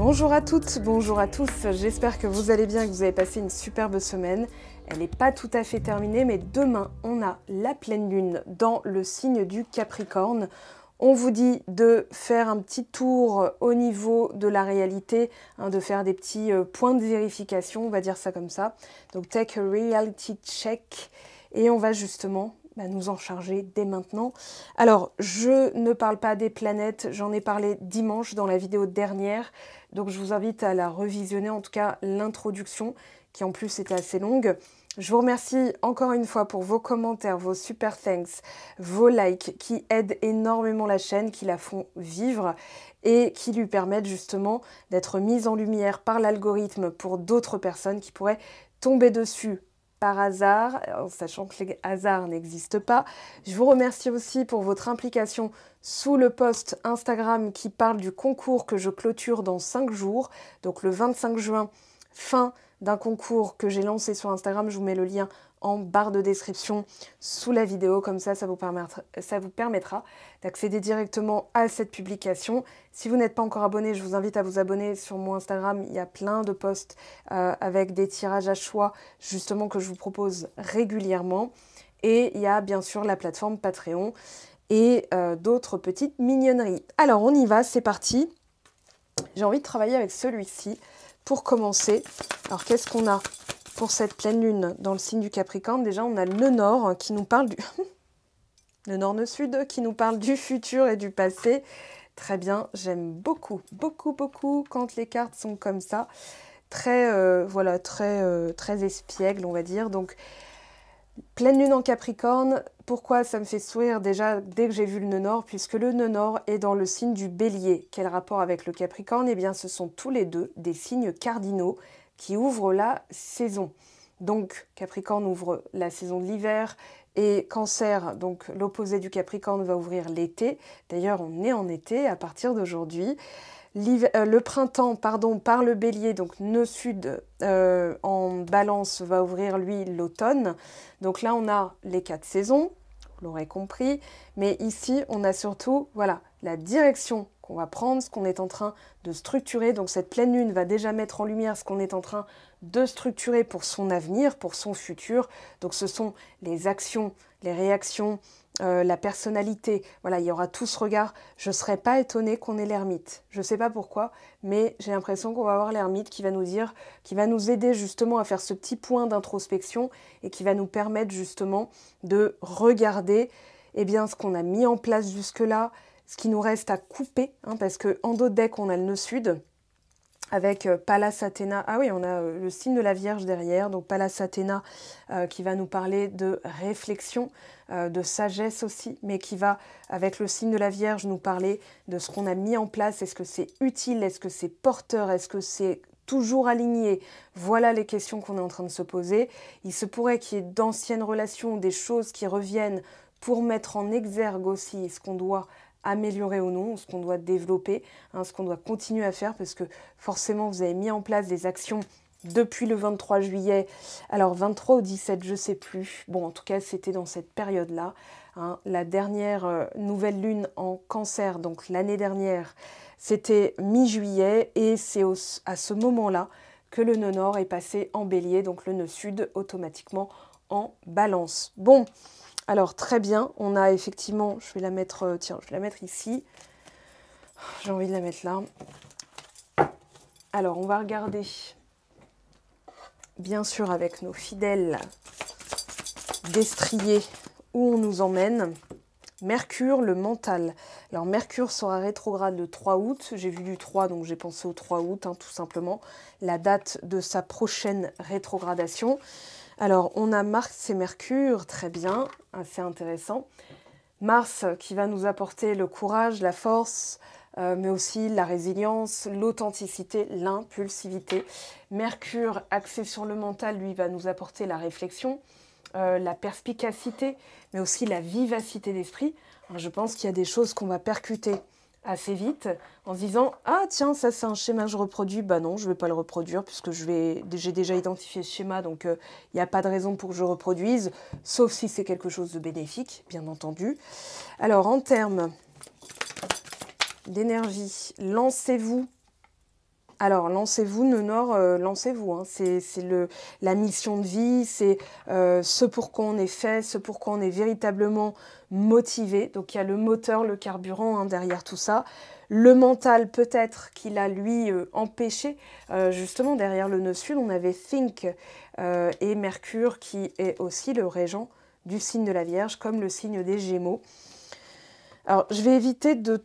Bonjour à toutes, bonjour à tous, j'espère que vous allez bien et que vous avez passé une superbe semaine. Elle n'est pas tout à fait terminée, mais demain, on a la pleine lune dans le signe du Capricorne. On vous dit de faire un petit tour au niveau de la réalité, de faire des petits points de vérification, on va dire ça comme ça. Donc, take a reality check et on va justement nous en charger dès maintenant. Alors, je ne parle pas des planètes, j'en ai parlé dimanche dans la vidéo dernière, donc je vous invite à la revisionner, en tout cas l'introduction, qui en plus était assez longue. Je vous remercie encore une fois pour vos commentaires, vos super thanks, vos likes qui aident énormément la chaîne, qui la font vivre et qui lui permettent justement d'être mise en lumière par l'algorithme pour d'autres personnes qui pourraient tomber dessus par hasard, en sachant que les hasards n'existent pas. Je vous remercie aussi pour votre implication sous le post Instagram qui parle du concours que je clôture dans 5 jours, donc le 25 juin, fin d'un concours que j'ai lancé sur Instagram. Je vous mets le lien en barre de description sous la vidéo, comme ça, ça vous permettra d'accéder directement à cette publication. Si vous n'êtes pas encore abonné, je vous invite à vous abonner sur mon Instagram. Il y a plein de posts avec des tirages à choix, justement, que je vous propose régulièrement. Et il y a bien sûr la plateforme Patreon et d'autres petites mignonneries. Alors, on y va, c'est parti. J'ai envie de travailler avec celui-ci pour commencer. Alors, qu'est-ce qu'on a pour cette pleine lune dans le signe du Capricorne? Déjà, on a le nœud nord qui nous parle du... le nord-nœud sud qui nous parle du futur et du passé. Très bien, j'aime beaucoup, beaucoup, beaucoup quand les cartes sont comme ça. Très, voilà, très espiègle, on va dire. Donc, pleine lune en Capricorne, pourquoi ça me fait sourire déjà dès que j'ai vu le nœud nord? Puisque le nœud nord est dans le signe du Bélier. Quel rapport avec le Capricorne? Eh bien, ce sont tous les deux des signes cardinaux qui ouvrent la saison. Donc, Capricorne ouvre la saison de l'hiver et Cancer, donc l'opposé du Capricorne, va ouvrir l'été. D'ailleurs, on est en été à partir d'aujourd'hui. Le printemps, pardon, par le Bélier, donc nœud sud en Balance, va ouvrir lui l'automne. Donc là, on a les 4 saisons, vous l'aurez compris. Mais ici, on a surtout, voilà, la direction qu'on va prendre, ce qu'on est en train de structurer. Donc cette pleine lune va déjà mettre en lumière ce qu'on est en train de structurer pour son avenir, pour son futur. Donc ce sont les actions, les réactions, la personnalité. Voilà, il y aura tout ce regard. Je ne serais pas étonnée qu'on ait l'ermite. Je ne sais pas pourquoi, mais j'ai l'impression qu'on va avoir l'ermite qui va nous dire, qui va nous aider justement à faire ce petit point d'introspection et qui va nous permettre justement de regarder ce qu'on a mis en place jusque-là, ce qui nous reste à couper, parce qu'en dos de deck, on a le nœud sud, avec Pallas Athéna. Ah oui, on a le signe de la Vierge derrière, donc Pallas Athéna qui va nous parler de réflexion, de sagesse aussi, mais qui va, avec le signe de la Vierge, nous parler de ce qu'on a mis en place. Est-ce que c'est utile? Est-ce que c'est porteur? Est-ce que c'est toujours aligné? Voilà les questions qu'on est en train de se poser. Il se pourrait qu'il y ait d'anciennes relations, des choses qui reviennent pour mettre en exergue aussi ce qu'on doit améliorer ou non, ce qu'on doit développer, ce qu'on doit continuer à faire, parce que forcément, vous avez mis en place des actions depuis le 23 juillet. Alors, 23 ou 17, je ne sais plus. Bon, en tout cas, c'était dans cette période-là. La dernière nouvelle lune en Cancer, donc l'année dernière, c'était mi-juillet, et c'est à ce moment-là que le nœud nord est passé en Bélier, donc le nœud sud automatiquement en Balance. Bon, alors très bien, on a effectivement, je vais la mettre, tiens, je vais la mettre ici. J'ai envie de la mettre là. Alors, on va regarder, bien sûr, avec nos fidèles destriers, où on nous emmène. Mercure, le mental. Alors, Mercure sera rétrograde le 3 août. J'ai vu du 3, donc j'ai pensé au 3 août, tout simplement. La date de sa prochaine rétrogradation. Alors, on a Mars et Mercure, très bien, assez intéressant. Mars qui va nous apporter le courage, la force, mais aussi la résilience, l'authenticité, l'impulsivité. Mercure, axé sur le mental, lui, va nous apporter la réflexion, la perspicacité, mais aussi la vivacité d'esprit. Je pense qu'il y a des choses qu'on va percuter assez vite en se disant « Ah tiens, ça c'est un schéma que je reproduis. » Bah non, je ne vais pas le reproduire puisque j'ai déjà identifié ce schéma, donc il n'y a pas de raison pour que je reproduise, sauf si c'est quelque chose de bénéfique, bien entendu. Alors, en termes d'énergie, lancez-vous Alors, lancez-vous, nœud nord, lancez-vous. Hein. C'est la mission de vie, c'est ce pourquoi on est fait, ce pourquoi on est véritablement motivé. Donc, il y a le moteur, le carburant hein, derrière tout ça. Le mental, peut-être qu'il a, lui, empêché. Justement, derrière le nœud sud, on avait Think et Mercure, qui est aussi le régent du signe de la Vierge, comme le signe des Gémeaux. Alors, je vais éviter de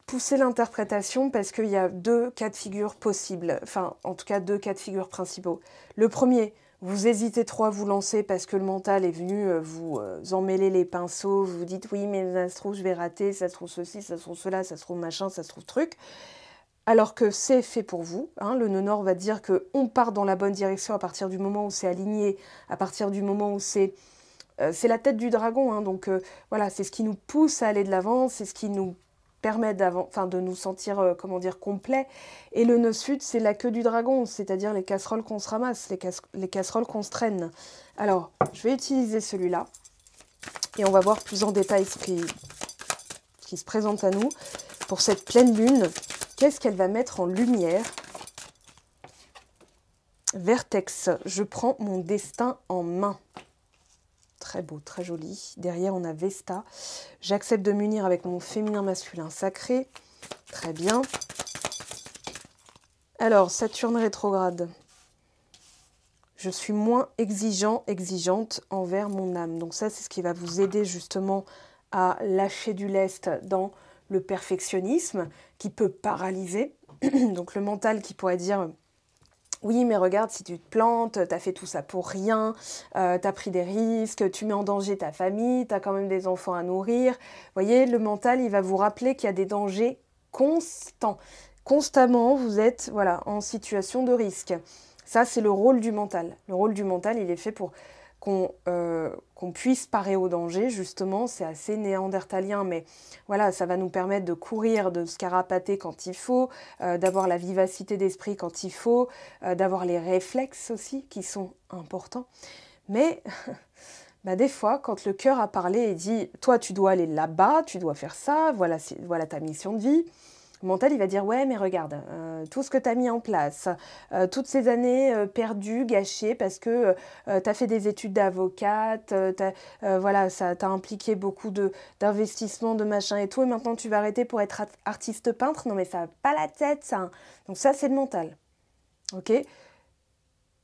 pousser l'interprétation parce qu'il y a deux cas de figure possibles, enfin en tout cas deux cas de figure principaux. Le premier, vous hésitez trop à vous lancer parce que le mental est venu vous emmêler les pinceaux, vous vous dites oui mais ça se trouve je vais rater, ça se trouve ceci, ça se trouve cela, ça se trouve machin, ça se trouve truc. Alors que c'est fait pour vous, hein, le nœud nord va dire qu'on part dans la bonne direction à partir du moment où c'est aligné, à partir du moment où c'est la tête du dragon, hein, donc voilà, c'est ce qui nous pousse à aller de l'avant, c'est ce qui nous permet de nous sentir, comment dire, complet. Et le nœud sud, c'est la queue du dragon, c'est-à-dire les casseroles qu'on se ramasse, les casseroles qu'on se traîne. Alors, je vais utiliser celui-là, et on va voir plus en détail ce qui se présente à nous. Pour cette pleine lune, qu'est-ce qu'elle va mettre en lumière? Vertex, je prends mon destin en main. Très beau, très joli. Derrière, on a Vesta. J'accepte de m'unir avec mon féminin masculin sacré. Très bien. Alors, Saturne rétrograde. Je suis moins exigeante envers mon âme. Donc ça, c'est ce qui va vous aider justement à lâcher du lest dans le perfectionnisme qui peut paralyser. Donc le mental qui pourrait dire... Oui, mais regarde, si tu te plantes, t'as fait tout ça pour rien, t'as pris des risques, tu mets en danger ta famille, t'as quand même des enfants à nourrir. Vous voyez, le mental, il va vous rappeler qu'il y a des dangers constants. Constamment, vous êtes voilà, en situation de risque. Ça, c'est le rôle du mental. Le rôle du mental, il est fait pour qu'on puisse parer au danger, justement. C'est assez néandertalien, mais voilà, ça va nous permettre de courir, de se carapater quand il faut, d'avoir la vivacité d'esprit quand il faut, d'avoir les réflexes aussi, qui sont importants. Mais bah, des fois, quand le cœur a parlé et dit « Toi, tu dois aller là-bas, tu dois faire ça, voilà ta mission de vie », le mental, il va dire « Ouais, mais regarde, tout ce que tu as mis en place, toutes ces années perdues, gâchées, parce que tu as fait des études d'avocate, voilà, ça t'a impliqué beaucoup d'investissements, de machin et tout, et maintenant tu vas arrêter pour être artiste peintre. Non, mais ça n'a pas la tête, ça. » Donc ça, c'est le mental. OK ?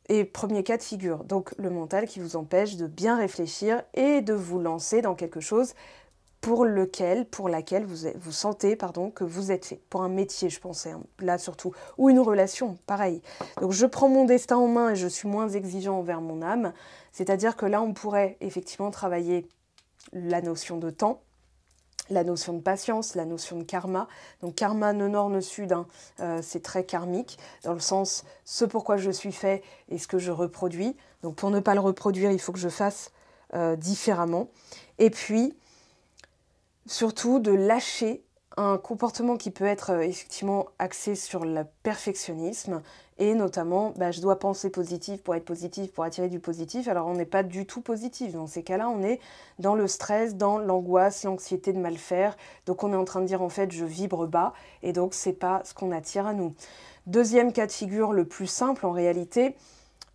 Et premier cas de figure, donc le mental qui vous empêche de bien réfléchir et de vous lancer dans quelque chose pour laquelle vous sentez que vous êtes fait. Pour un métier, je pensais, hein, là surtout. Ou une relation, pareil. Donc je prends mon destin en main et je suis moins exigeant envers mon âme. C'est-à-dire que là, on pourrait effectivement travailler la notion de temps, la notion de patience, la notion de karma. Donc karma, nœud nord, nœud sud, hein, c'est très karmique, dans le sens ce pourquoi je suis fait et ce que je reproduis. Donc pour ne pas le reproduire, il faut que je fasse différemment. Et puis, surtout de lâcher un comportement qui peut être effectivement axé sur le perfectionnisme et notamment, je dois penser positif pour être positif, pour attirer du positif. Alors on n'est pas du tout positif. Dans ces cas-là, on est dans le stress, dans l'angoisse, l'anxiété de mal faire. Donc on est en train de dire en fait je vibre bas et donc c'est pas ce qu'on attire à nous. Deuxième cas de figure, le plus simple en réalité,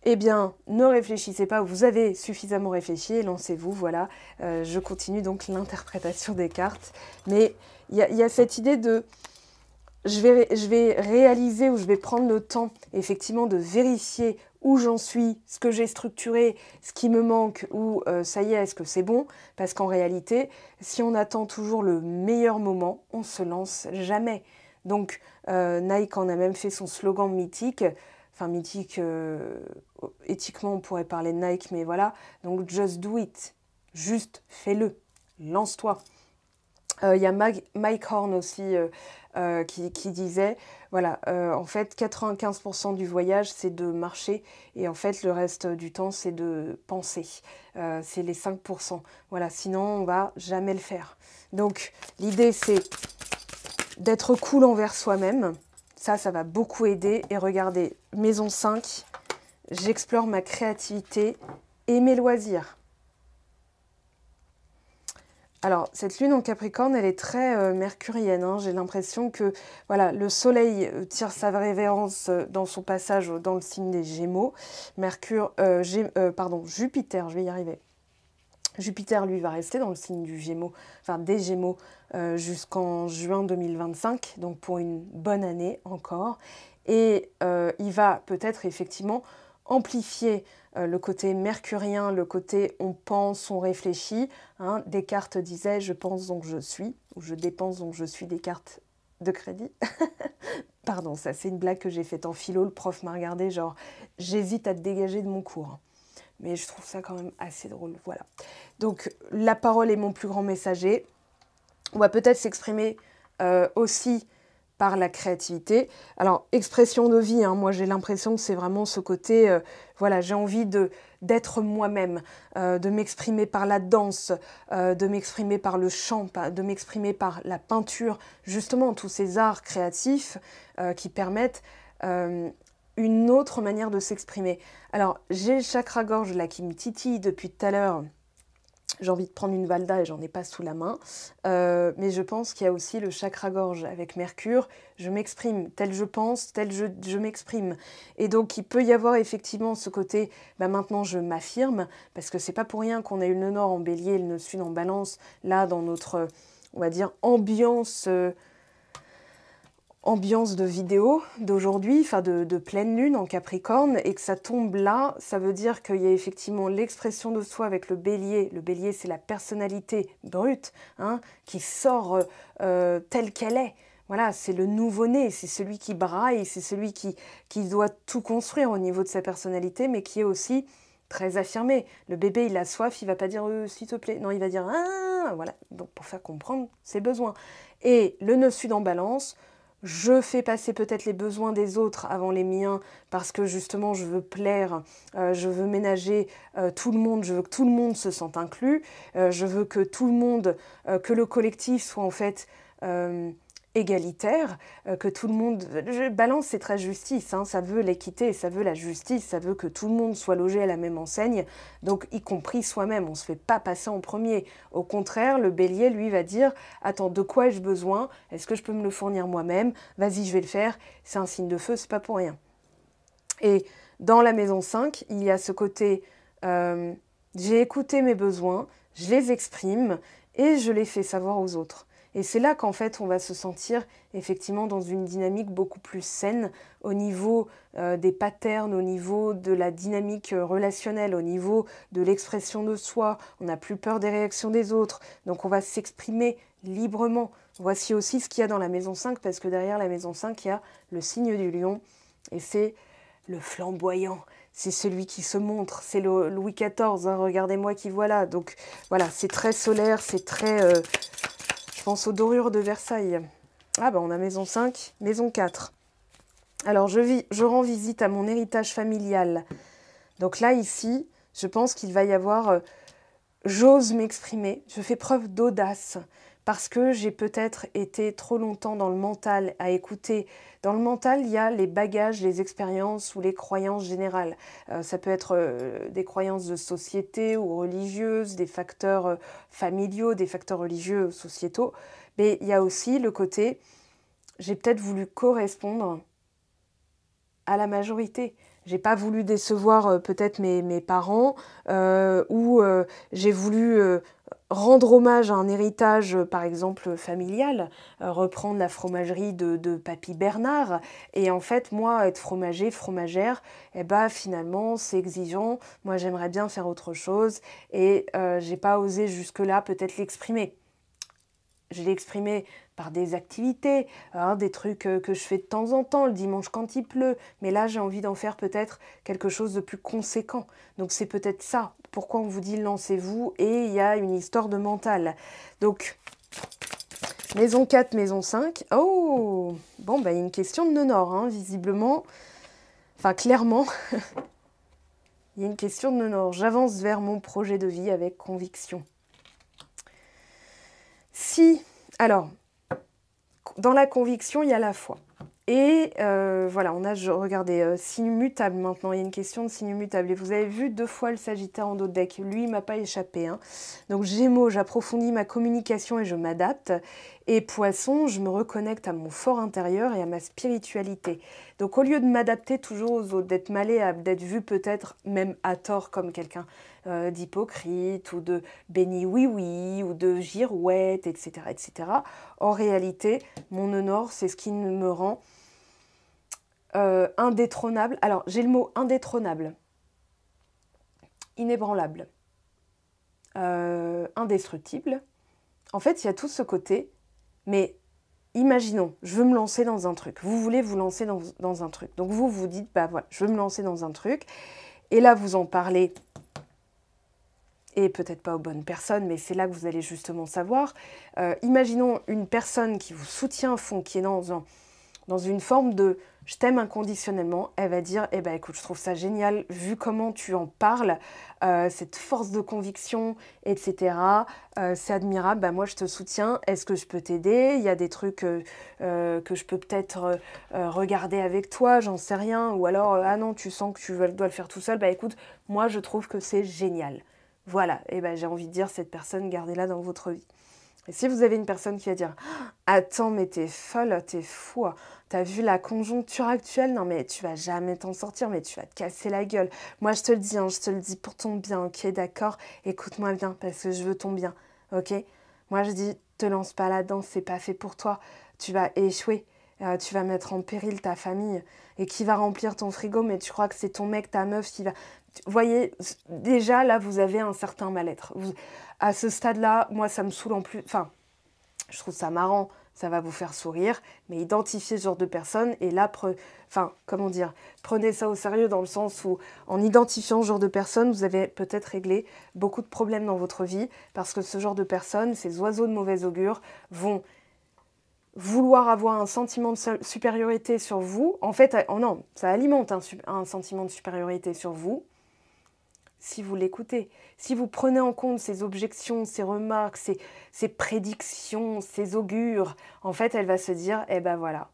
eh bien, ne réfléchissez pas, vous avez suffisamment réfléchi et lancez-vous, voilà. Je continue donc l'interprétation des cartes. Mais il y a cette idée de... Je vais réaliser ou je vais prendre le temps, effectivement, de vérifier où j'en suis, ce que j'ai structuré, ce qui me manque, ou ça y est, est-ce que c'est bon? Parce qu'en réalité, si on attend toujours le meilleur moment, on ne se lance jamais. Donc, Nike en a même fait son slogan mythique. Enfin, mythique, éthiquement, on pourrait parler de Nike, mais voilà. Donc, just do it. Juste fais-le. Lance-toi. Il y a Mike Horn aussi qui disait, voilà, en fait, 95% du voyage, c'est de marcher. Et en fait, le reste du temps, c'est de penser. C'est les 5%. Voilà, sinon, on va jamais le faire. Donc, l'idée, c'est d'être cool envers soi-même. Ça va beaucoup aider. Et regardez, maison 5, j'explore ma créativité et mes loisirs. Alors, cette lune en Capricorne, elle est très mercurienne, hein. J'ai l'impression que voilà, le soleil tire sa révérence dans son passage dans le signe des Gémeaux. Jupiter, je vais y arriver. Jupiter, lui, va rester dans le signe du Gémeaux, enfin des Gémeaux, jusqu'en juin 2025, donc pour une bonne année encore. Et il va peut-être effectivement amplifier le côté mercurien, le côté on pense, on réfléchit. Hein. Descartes disait « je pense donc je suis » ou « je dépense donc je suis » des cartes de crédit. Pardon, ça c'est une blague que j'ai faite en philo, le prof m'a regardé genre « j'hésite à te dégager de mon cours ». Mais je trouve ça quand même assez drôle, voilà. Donc, la parole est mon plus grand messager. On va peut-être s'exprimer aussi par la créativité. Alors, expression de vie, hein, moi j'ai l'impression que c'est vraiment ce côté, voilà, j'ai envie d'être moi-même, de m'exprimer par la danse, de m'exprimer par le chant, de m'exprimer par la peinture, justement tous ces arts créatifs qui permettent une autre manière de s'exprimer. Alors, j'ai le chakra-gorge là qui me titille depuis tout à l'heure. J'ai envie de prendre une valda et j'en ai pas sous la main. Mais je pense qu'il y a aussi le chakra-gorge avec Mercure. Je m'exprime, tel je pense, tel je m'exprime. Et donc, il peut y avoir effectivement ce côté, bah, maintenant je m'affirme, parce que c'est pas pour rien qu'on a eu le nœud nord en bélier et le nœud sud en balance, là dans notre, on va dire, ambiance de vidéo d'aujourd'hui, enfin de pleine lune en Capricorne, et que ça tombe là, ça veut dire qu'il y a effectivement l'expression de soi avec le bélier. Le bélier, c'est la personnalité brute, hein, qui sort telle qu'elle est. Voilà, c'est le nouveau-né, c'est celui qui braille, c'est celui qui doit tout construire au niveau de sa personnalité, mais qui est aussi très affirmé. Le bébé, il a soif, il va pas dire s'il te plaît », non, il va dire « ah », voilà, donc pour faire comprendre ses besoins. Et le nœud sud en balance, je fais passer peut-être les besoins des autres avant les miens parce que justement je veux plaire, je veux ménager tout le monde, je veux que tout le monde se sente inclus, je veux que tout le monde, que le collectif soit en fait égalitaire, que tout le monde... Balance, c'est très justice, hein, ça veut l'équité, ça veut la justice, ça veut que tout le monde soit logé à la même enseigne, donc y compris soi-même, on ne se fait pas passer en premier. Au contraire, le bélier, lui, va dire « Attends, de quoi ai-je besoin? Est-ce que je peux me le fournir moi-même? Vas-y, je vais le faire. » C'est un signe de feu, c'est pas pour rien. Et dans la maison 5, il y a ce côté j'ai écouté mes besoins, je les exprime et je les fais savoir aux autres. Et c'est là qu'en fait, on va se sentir effectivement dans une dynamique beaucoup plus saine au niveau des patterns, au niveau de la dynamique relationnelle, au niveau de l'expression de soi. On n'a plus peur des réactions des autres. Donc, on va s'exprimer librement. Voici aussi ce qu'il y a dans la maison 5, parce que derrière la maison 5, il y a le signe du lion. Et c'est le flamboyant. C'est celui qui se montre. C'est le Louis XIV. Hein, regardez-moi qui voilà. Donc, voilà, c'est très solaire, c'est très... Je pense aux dorures de Versailles. Ah ben on a maison 5, maison 4. Alors je rends visite à mon héritage familial. Donc là ici, je pense qu'il va y avoir j'ose m'exprimer, je fais preuve d'audace parce que j'ai peut-être été trop longtemps dans le mental à écouter. Dans le mental, il y a les bagages, les expériences ou les croyances générales. Ça peut être des croyances de société ou religieuses, des facteurs familiaux, des facteurs religieux, sociétaux. Mais il y a aussi le côté, j'ai peut-être voulu correspondre à la majorité. J'ai pas voulu décevoir peut-être mes parents ou j'ai voulu rendre hommage à un héritage, par exemple, familial, reprendre la fromagerie de Papy Bernard. Et en fait, moi, être fromager, fromagère, eh ben, finalement, c'est exigeant. Moi, j'aimerais bien faire autre chose et j'ai pas osé jusque-là peut-être l'exprimer. Je l'ai exprimé par des activités, hein, des trucs que je fais de temps en temps, le dimanche quand il pleut. Mais là, j'ai envie d'en faire peut-être quelque chose de plus conséquent. Donc c'est peut-être ça. Pourquoi on vous dit lancez-vous et il y a une histoire de mental. Donc, maison 4, maison 5. Oh, bon, bah, il y a une question de nœud nord, hein, visiblement. Enfin, clairement, il y a une question de nœud nord. J'avance vers mon projet de vie avec conviction. Si, alors, dans la conviction, il y a la foi. Et voilà, on a, regardez, signe mutable maintenant, il y a une question de signe mutable. Et vous avez vu 2 fois le Sagittaire en dos de deck, lui il m'a pas échappé. Hein. Donc Gémeaux, j'approfondis ma communication et je m'adapte. Et Poisson, je me reconnecte à mon fort intérieur et à ma spiritualité. Donc au lieu de m'adapter toujours aux autres, d'être malléable, d'être vu peut-être même à tort comme quelqu'un d'hypocrite ou de béni oui-oui ou de girouette, etc., etc. En réalité, mon nœud nord, c'est ce qui me rend indétrônable. Alors, j'ai le mot indétrônable, inébranlable, indestructible. En fait, il y a tout ce côté, mais imaginons, je veux me lancer dans un truc. Vous voulez vous lancer dans un truc. Donc, vous vous dites, bah voilà, je veux me lancer dans un truc. Et là, vous en parlez, et peut-être pas aux bonnes personnes, mais c'est là que vous allez justement savoir. Imaginons une personne qui vous soutient à fond, qui est dans une forme de « je t'aime inconditionnellement », elle va dire « eh ben écoute, je trouve ça génial, vu comment tu en parles, cette force de conviction, etc. C'est admirable, bah, moi je te soutiens, est-ce que je peux t'aider? Il y a des trucs que je peux peut-être regarder avec toi, j'en sais rien. Ou alors, ah non, tu sens que tu dois le faire tout seul, bah écoute, moi je trouve que c'est génial. » Voilà, et ben j'ai envie de dire, cette personne, gardez-la dans votre vie. Et si vous avez une personne qui va dire « Attends, mais t'es folle, t'es fou, t'as vu la conjoncture actuelle? Non mais tu vas jamais t'en sortir, mais tu vas te casser la gueule. Moi je te le dis, hein, je te le dis pour ton bien, ok, d'accord? Écoute-moi bien, parce que je veux ton bien, ok? Moi je dis, te lance pas là-dedans, c'est pas fait pour toi. Tu vas échouer, tu vas mettre en péril ta famille. Et qui va remplir ton frigo, mais tu crois que c'est ton mec, ta meuf qui va... Vous voyez, déjà, là, vous avez un certain mal-être. À ce stade-là, moi, ça me saoule en plus... Enfin, je trouve ça marrant, ça va vous faire sourire, mais identifiez ce genre de personne, et là, comment dire, prenez ça au sérieux dans le sens où, en identifiant ce genre de personne, vous avez peut-être réglé beaucoup de problèmes dans votre vie, parce que ce genre de personnes, ces oiseaux de mauvais augure, vont vouloir avoir un sentiment de supériorité sur vous. En fait, oh non, ça alimente un sentiment de supériorité sur vous, si vous l'écoutez, si vous prenez en compte ces objections, ces remarques, ces prédictions, ces augures, en fait, elle va se dire, eh ben voilà,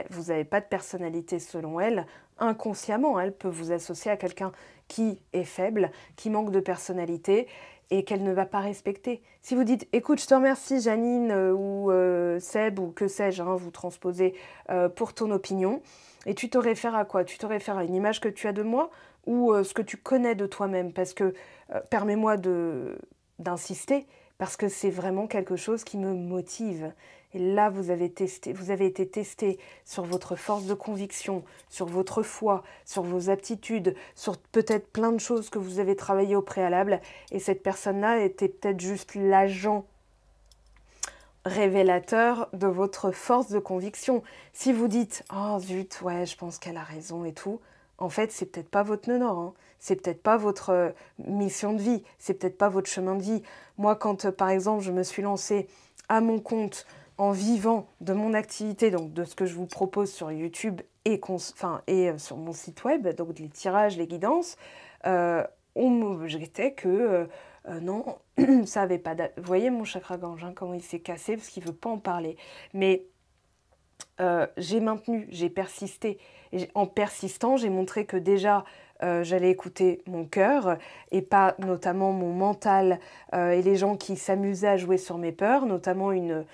vous n'avez pas de personnalité selon elle, inconsciemment, elle peut vous associer à quelqu'un qui est faible, qui manque de personnalité et qu'elle ne va pas respecter. Si vous dites, écoute, je te remercie Janine ou Seb ou que sais-je, hein, vous transposez pour ton opinion, et tu te réfères à quoi? Tu te réfères à une image que tu as de moi ou ce que tu connais de toi-même, parce que, permets-moi d'insister, parce que c'est vraiment quelque chose qui me motive. Et là, vous avez été testé sur votre force de conviction, sur votre foi, sur vos aptitudes, sur peut-être plein de choses que vous avez travaillé au préalable, et cette personne-là était peut-être juste l'agent révélateur de votre force de conviction. Si vous dites « Oh zut, ouais, je pense qu'elle a raison et tout », en fait, c'est peut-être pas votre nœud nord, hein. C'est peut-être pas votre mission de vie, c'est peut-être pas votre chemin de vie. Moi, quand, par exemple, je me suis lancée à mon compte en vivant de mon activité, donc de ce que je vous propose sur YouTube et sur mon site web, donc les tirages, les guidances, on m'objectait que non, ça avait pas... Vous voyez mon chakra gorge, hein, comment il s'est cassé parce qu'il veut pas en parler. Mais j'ai maintenu, j'ai persisté. Et en persistant, j'ai montré que déjà, j'allais écouter mon cœur et pas notamment mon mental et les gens qui s'amusaient à jouer sur mes peurs, notamment une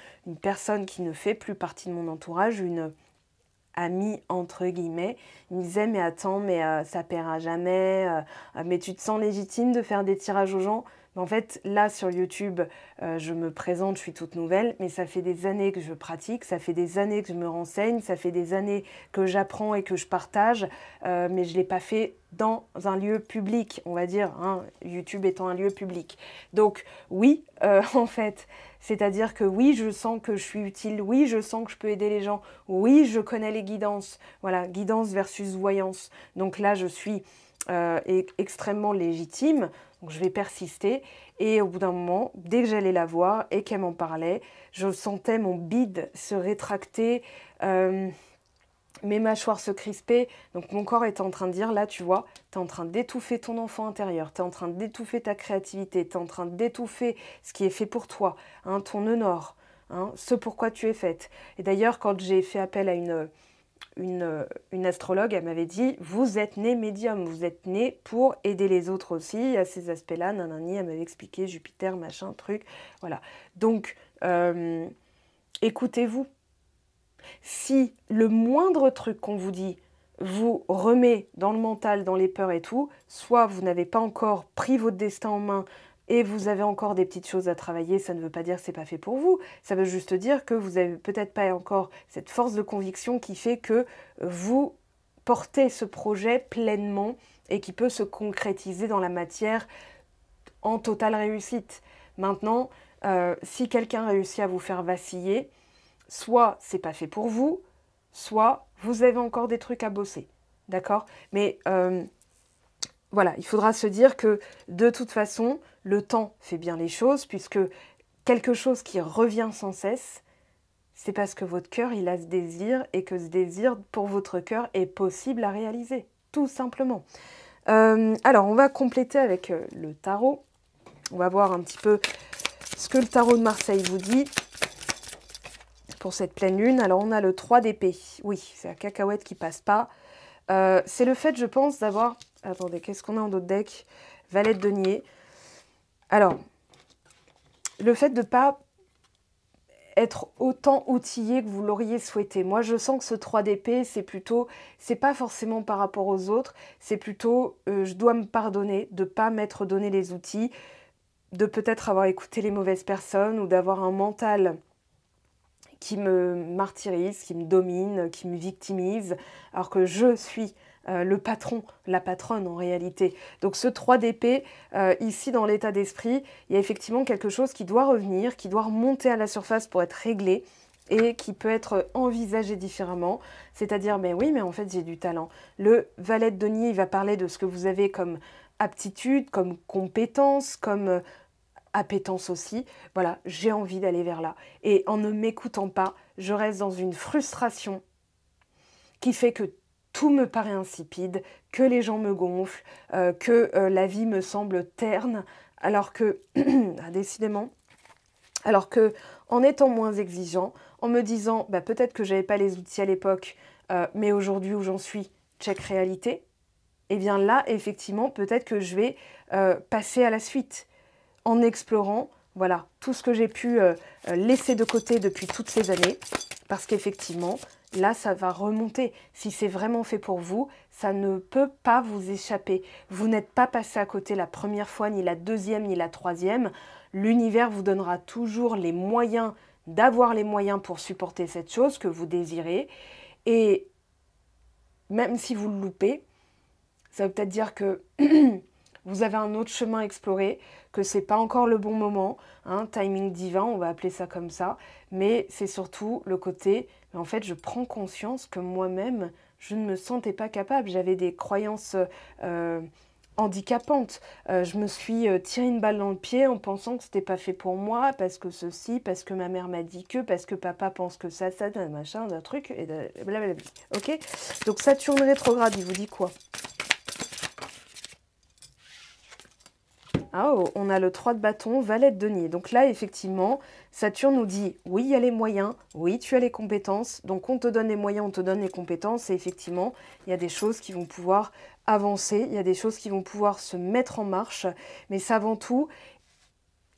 personne qui ne fait plus partie de mon entourage, une amie entre guillemets. Il me disait « mais attends, mais ça paiera jamais, mais tu te sens légitime de faire des tirages aux gens ?» En fait, là, sur YouTube, je me présente, je suis toute nouvelle, mais ça fait des années que je pratique, ça fait des années que je me renseigne, ça fait des années que j'apprends et que je partage, mais je ne l'ai pas fait dans un lieu public, on va dire, hein, YouTube étant un lieu public. Donc oui, en fait, c'est-à-dire que oui, je sens que je suis utile, oui, je sens que je peux aider les gens, oui, je connais les guidances, voilà, guidance versus voyance. Donc là, je suis extrêmement légitime, donc je vais persister, et au bout d'un moment, dès que j'allais la voir et qu'elle m'en parlait, je sentais mon bide se rétracter, mes mâchoires se crisper, donc mon corps était en train de dire, là tu vois, tu es en train d'étouffer ton enfant intérieur, tu es en train d'étouffer ta créativité, tu es en train d'étouffer ce qui est fait pour toi, hein, ton nœud nord, hein, ce pourquoi tu es faite. Et d'ailleurs, quand j'ai fait appel une astrologue, elle m'avait dit, vous êtes né médium, vous êtes né pour aider les autres aussi, à ces aspects-là, nanani, elle m'avait expliqué Jupiter, machin, truc, voilà. Donc, écoutez-vous. Si le moindre truc qu'on vous dit vous remet dans le mental, dans les peurs et tout, soit vous n'avez pas encore pris votre destin en main et vous avez encore des petites choses à travailler, ça ne veut pas dire que c'est pas fait pour vous, ça veut juste dire que vous n'avez peut-être pas encore cette force de conviction qui fait que vous portez ce projet pleinement et qui peut se concrétiser dans la matière en totale réussite. Maintenant, si quelqu'un réussit à vous faire vaciller, soit c'est pas fait pour vous, soit vous avez encore des trucs à bosser, d'accord? Mais voilà, il faudra se dire que de toute façon, le temps fait bien les choses, puisque quelque chose qui revient sans cesse, c'est parce que votre cœur, il a ce désir, et que ce désir pour votre cœur est possible à réaliser, tout simplement. Alors, on va compléter avec le tarot. On va voir un petit peu ce que le tarot de Marseille vous dit pour cette pleine lune. Alors, on a le 3 d'épée. Oui, c'est la cacahuète qui passe pas. C'est le fait, je pense, d'avoir... Attendez, qu'est-ce qu'on a en d'autres decks? Valet de denier. Alors, le fait de ne pas être autant outillé que vous l'auriez souhaité. Moi, je sens que ce 3 d'épée, c'est plutôt... C'est pas forcément par rapport aux autres, c'est plutôt... je dois me pardonner de ne pas m'être donné les outils, de peut-être avoir écouté les mauvaises personnes ou d'avoir un mental qui me martyrise, qui me domine, qui me victimise, alors que je suis le patron, la patronne en réalité. Donc ce 3 d'épée, ici dans l'état d'esprit, il y a effectivement quelque chose qui doit revenir, qui doit remonter à la surface pour être réglé et qui peut être envisagé différemment. C'est-à-dire, mais oui, mais en fait j'ai du talent. Le valet de denier, il va parler de ce que vous avez comme aptitude, comme compétence, comme... appétence aussi, voilà, j'ai envie d'aller vers là. Et en ne m'écoutant pas, je reste dans une frustration qui fait que tout me paraît insipide, que les gens me gonflent, que la vie me semble terne, alors que, décidément, alors que en étant moins exigeant, en me disant, bah, peut-être que j'avais pas les outils à l'époque, mais aujourd'hui où j'en suis, check réalité, et bien là, effectivement, peut-être que je vais passer à la suite. En explorant, voilà, tout ce que j'ai pu laisser de côté depuis toutes ces années, parce qu'effectivement, là, ça va remonter. Si c'est vraiment fait pour vous, ça ne peut pas vous échapper. Vous n'êtes pas passé à côté la première fois, ni la deuxième, ni la troisième. L'univers vous donnera toujours les moyens d'avoir les moyens pour supporter cette chose que vous désirez. Et même si vous le loupez, ça veut peut-être dire que... vous avez un autre chemin à explorer, que c'est pas encore le bon moment, hein, timing divin, on va appeler ça comme ça, mais c'est surtout le côté, en fait, je prends conscience que moi-même, je ne me sentais pas capable, j'avais des croyances handicapantes, je me suis tiré une balle dans le pied en pensant que c'était pas fait pour moi, parce que ceci, parce que ma mère m'a dit que, parce que papa pense que ça, machin, d'un truc, et blablabla, ok? Donc Saturne rétrograde, il vous dit quoi? Ah, oh, on a le 3 de bâton, valet de denier. Donc là, effectivement, Saturne nous dit, oui, il y a les moyens, oui, tu as les compétences, donc on te donne les moyens, on te donne les compétences, et effectivement, il y a des choses qui vont pouvoir avancer, il y a des choses qui vont pouvoir se mettre en marche, mais c'est avant tout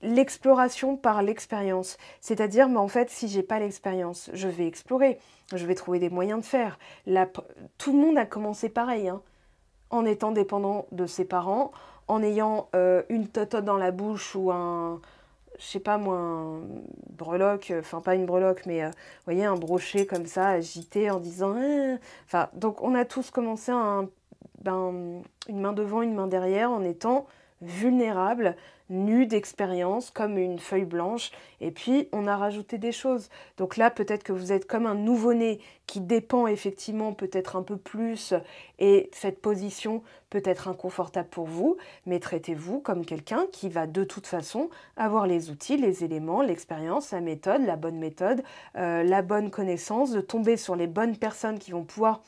l'exploration par l'expérience. C'est-à-dire, mais en fait, si j'ai pas l'expérience, je vais explorer, je vais trouver des moyens de faire. Tout le monde a commencé pareil, hein, en étant dépendant de ses parents, en ayant une totote dans la bouche ou un, je sais pas moi, un breloque, enfin pas une breloque, mais vous voyez, un brochet comme ça, agité en disant... Enfin, donc on a tous commencé une main devant, une main derrière, en étant vulnérable, nu d'expérience, comme une feuille blanche, et puis on a rajouté des choses. Donc là, peut-être que vous êtes comme un nouveau-né qui dépend effectivement peut-être un peu plus, et cette position peut être inconfortable pour vous, mais traitez-vous comme quelqu'un qui va de toute façon avoir les outils, les éléments, l'expérience, la méthode, la bonne connaissance, de tomber sur les bonnes personnes qui vont pouvoir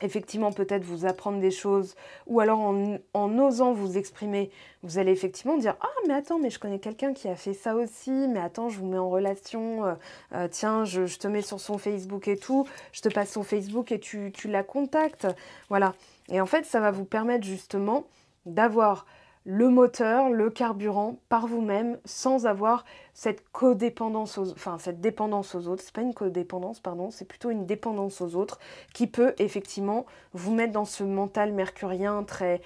effectivement peut-être vous apprendre des choses, ou alors en osant vous exprimer, vous allez effectivement dire «Ah mais attends, mais je connais quelqu'un qui a fait ça aussi, mais attends, je vous mets en relation, tiens, je te mets sur son Facebook et tout, je te passe son Facebook et tu la contactes». Voilà. Et en fait, ça va vous permettre justement d'avoir le moteur, le carburant par vous-même, sans avoir cette codépendance enfin cette dépendance aux autres. C'est pas une codépendance, pardon, c'est plutôt une dépendance aux autres qui peut effectivement vous mettre dans ce mental mercurien très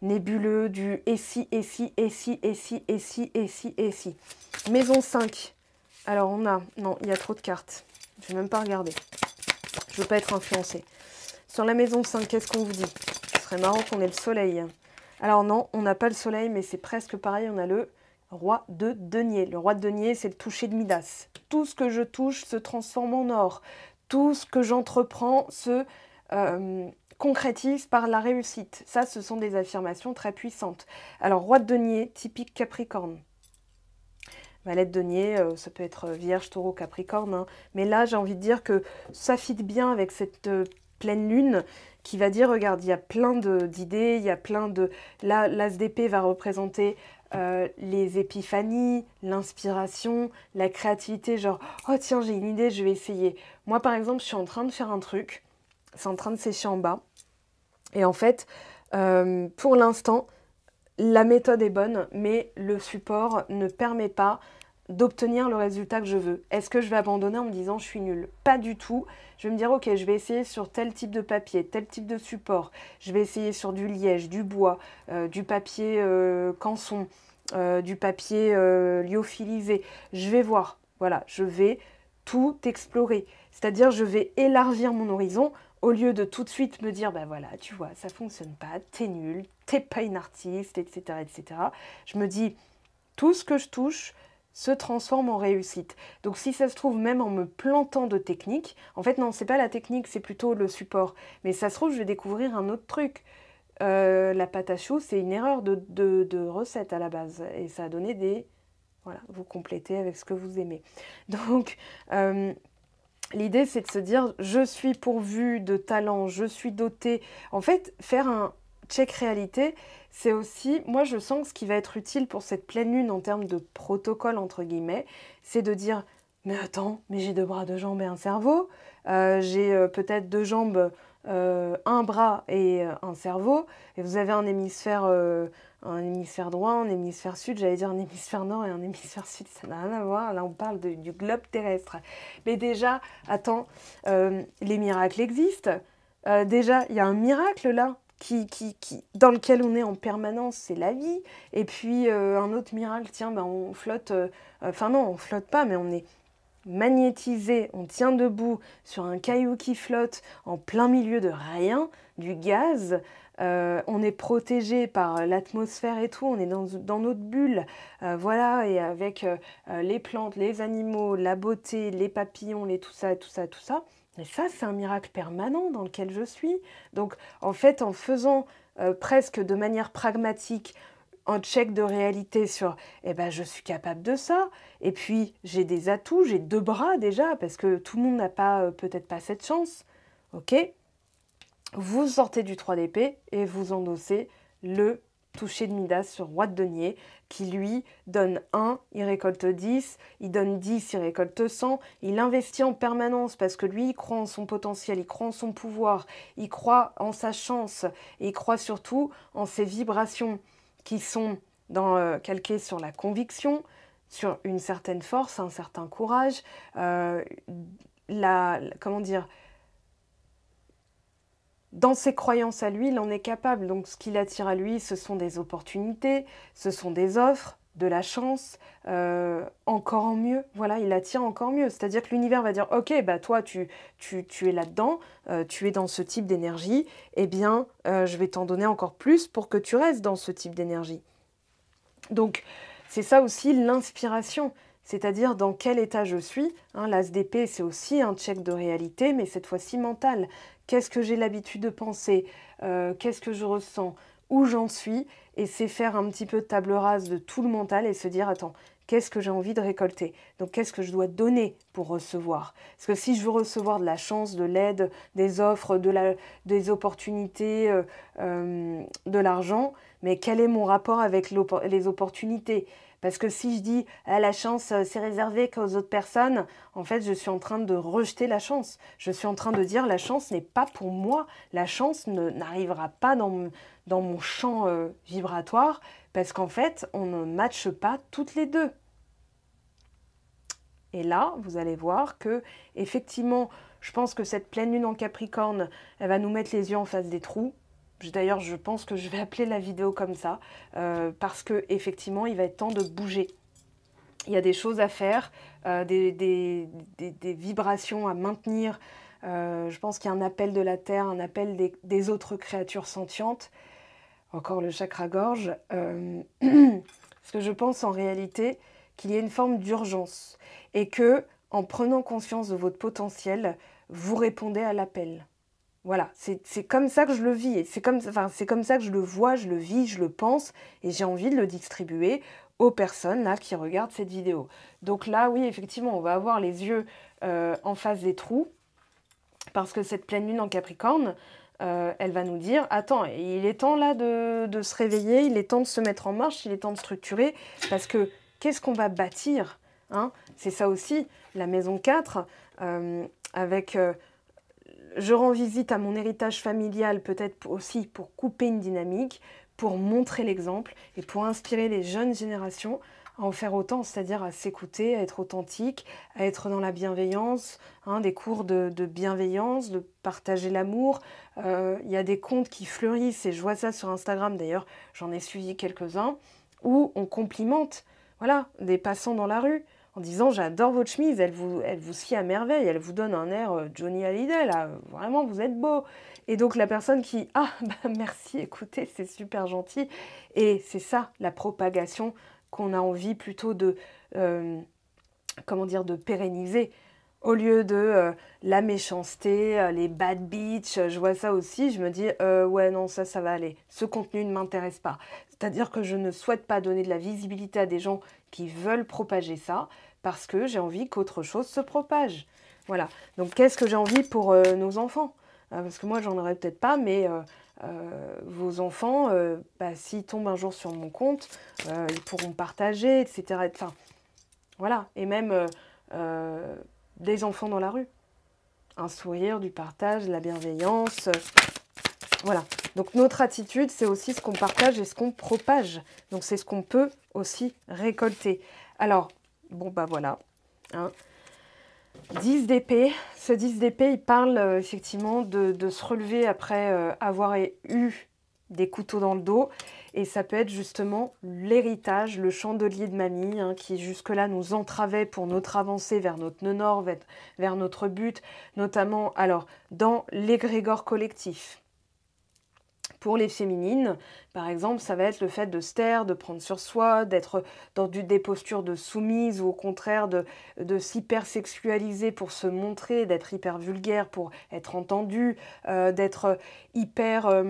nébuleux du et si, et si, et si, et si, et si, et si, et si. Maison 5. Alors on a, non, il y a trop de cartes. Je vais même pas regarder. Je veux pas être influencée. Sur la maison 5, qu'est-ce qu'on vous dit? Ce serait marrant qu'on ait le soleil. Alors non, on n'a pas le soleil, mais c'est presque pareil, on a le roi de denier. Le roi de denier, c'est le toucher de Midas. Tout ce que je touche se transforme en or. Tout ce que j'entreprends se concrétise par la réussite. Ça, ce sont des affirmations très puissantes. Alors, roi de denier, typique Capricorne. Valet de denier, ça peut être Vierge, Taureau, Capricorne. Hein. Mais là, j'ai envie de dire que ça fit bien avec cette pleine lune qui va dire, regarde, il y a plein d'idées, il y a plein de... Là, l'as d'épée va représenter les épiphanies, l'inspiration, la créativité, genre, oh tiens, j'ai une idée, je vais essayer. Moi, par exemple, je suis en train de faire un truc, c'est en train de sécher en bas, et en fait, pour l'instant, la méthode est bonne, mais le support ne permet pas d'obtenir le résultat que je veux. Est-ce que je vais abandonner en me disant je suis nulle? Pas du tout. Je vais me dire ok, je vais essayer sur tel type de papier, tel type de support. Je vais essayer sur du liège, du bois, du papier canson, du papier lyophilisé. Je vais voir. Voilà, je vais tout explorer. C'est-à-dire je vais élargir mon horizon au lieu de tout de suite me dire, ben voilà, tu vois, ça fonctionne pas, t'es nul, t'es pas une artiste, etc., etc. Je me dis, tout ce que je touche se transforme en réussite. Donc si ça se trouve, même en me plantant de technique, en fait non, c'est pas la technique, c'est plutôt le support. Mais ça se trouve, je vais découvrir un autre truc. La pâte à choux, c'est une erreur de recette à la base. Et ça a donné des... Voilà, vous complétez avec ce que vous aimez. Donc... l'idée, c'est de se dire, je suis pourvu de talent, je suis dotée. En fait, faire un check réalité, c'est aussi, moi je sens que ce qui va être utile pour cette pleine lune en termes de protocole, entre guillemets, c'est de dire, mais attends, mais j'ai 2 bras, 2 jambes et un cerveau, j'ai peut-être 2 jambes, un bras et un cerveau, et vous avez un hémisphère droit, un hémisphère sud, j'allais dire un hémisphère nord et un hémisphère sud, ça n'a rien à voir, là on parle du globe terrestre. Mais déjà, attends, les miracles existent. Déjà, il y a un miracle là, dans lequel on est en permanence, c'est la vie. Et puis un autre miracle, tiens, ben, on flotte, enfin non, on flotte pas, mais on est magnétisé, on tient debout sur un caillou qui flotte en plein milieu de rien, du gaz. On est protégé par l'atmosphère et tout, on est dans notre bulle, voilà, et avec les plantes, les animaux, la beauté, les papillons, tout ça, tout ça, tout ça. Et ça, c'est un miracle permanent dans lequel je suis. Donc, en fait, en faisant presque de manière pragmatique un check de réalité sur eh ben, je suis capable de ça, et puis j'ai des atouts, j'ai 2 bras déjà, parce que tout le monde n'a pas peut-être pas cette chance, ok? Vous sortez du 3 d'épée et vous endossez le toucher de Midas sur roi de denier qui lui donne 1, il récolte 10, il donne 10, il récolte 100, il investit en permanence parce que lui il croit en son potentiel, il croit en son pouvoir, il croit en sa chance et il croit surtout en ses vibrations qui sont calquées sur la conviction, sur une certaine force, un certain courage, comment dire, dans ses croyances à lui, il en est capable. Donc ce qu'il attire à lui, ce sont des opportunités, ce sont des offres, de la chance, encore en mieux. Voilà, il attire encore mieux. C'est-à-dire que l'univers va dire, ok, bah toi, tu es là-dedans, tu es dans ce type d'énergie, eh bien, je vais t'en donner encore plus pour que tu restes dans ce type d'énergie. Donc, c'est ça aussi l'inspiration. C'est-à-dire dans quel état je suis. Hein, l'as d'épée, c'est aussi un check de réalité, mais cette fois-ci mental. Qu'est-ce que j'ai l'habitude de penser? Qu'est-ce que je ressens? Où j'en suis? Et c'est faire un petit peu de table rase de tout le mental et se dire, attends, qu'est-ce que j'ai envie de récolter? Donc, qu'est-ce que je dois donner pour recevoir? Parce que si je veux recevoir de la chance, de l'aide, des offres, des opportunités, de l'argent, mais quel est mon rapport avec les opportunités? Parce que si je dis ah, la chance, c'est réservé qu'aux autres personnes, en fait, je suis en train de rejeter la chance. Je suis en train de dire la chance n'est pas pour moi. La chance n'arrivera pas dans mon champ vibratoire parce qu'en fait, on ne matche pas toutes les deux. Et là, vous allez voir que, effectivement, je pense que cette pleine lune en Capricorne, elle va nous mettre les yeux en face des trous. D'ailleurs, je pense que je vais appeler la vidéo comme ça, parce que effectivement, il va être temps de bouger. Il y a des choses à faire, des vibrations à maintenir. Je pense qu'il y a un appel de la Terre, un appel des autres créatures sentientes. Encore le chakra-gorge. Parce que je pense en réalité qu'il y a une forme d'urgence et que, en prenant conscience de votre potentiel, vous répondez à l'appel. Voilà, c'est comme ça que je le vis, et c'est comme ça que je le vois, je le vis, je le pense, et j'ai envie de le distribuer aux personnes là qui regardent cette vidéo. Donc là, oui, effectivement, on va avoir les yeux en face des trous, parce que cette pleine lune en Capricorne, elle va nous dire, attends, il est temps là de se réveiller, il est temps de se mettre en marche, il est temps de structurer, parce que qu'est-ce qu'on va bâtir, hein? C'est ça aussi, la maison 4, avec... je rends visite à mon héritage familial, peut-être aussi pour couper une dynamique, pour montrer l'exemple et pour inspirer les jeunes générations à en faire autant, c'est-à-dire à s'écouter, à être authentique, à être dans la bienveillance, hein, des cours de bienveillance, de partager l'amour. Il y a des comptes qui fleurissent et je vois ça sur Instagram, d'ailleurs j'en ai suivi quelques-uns, où on complimente voilà, des passants dans la rue, en disant j'adore votre chemise, elle vous sied à merveille, elle vous donne un air Johnny Hallyday, là, vraiment vous êtes beau. Et donc la personne qui, ah bah merci, écoutez, c'est super gentil. Et c'est ça, la propagation qu'on a envie plutôt de, comment dire, de pérenniser. Au lieu de la méchanceté, les bad bitch, je vois ça aussi, je me dis ouais non ça va aller, ce contenu ne m'intéresse pas. C'est-à-dire que je ne souhaite pas donner de la visibilité à des gens qui veulent propager ça, parce que j'ai envie qu'autre chose se propage. Voilà, donc qu'est-ce que j'ai envie pour nos enfants? Parce que moi j'en aurais peut-être pas, mais vos enfants, bah, s'ils tombent un jour sur mon compte, ils pourront partager, etc. Enfin, voilà, et même... des enfants dans la rue. Un sourire, du partage, de la bienveillance. Voilà. Donc notre attitude, c'est aussi ce qu'on partage et ce qu'on propage. Donc c'est ce qu'on peut aussi récolter. Alors, bon bah voilà. Hein. 10 d'épée. Ce 10 d'épée, il parle effectivement de se relever après avoir eu des couteaux dans le dos. Et ça peut être justement l'héritage, le chandelier de mamie, hein, qui jusque-là nous entravait pour notre avancée vers notre nœud nord, vers notre but, notamment alors dans l'égrégore collectif. Pour les féminines, par exemple, ça va être le fait de se taire, de prendre sur soi, d'être dans des postures de soumise ou au contraire de s'hypersexualiser pour se montrer, d'être hyper vulgaire pour être entendue, d'être hyper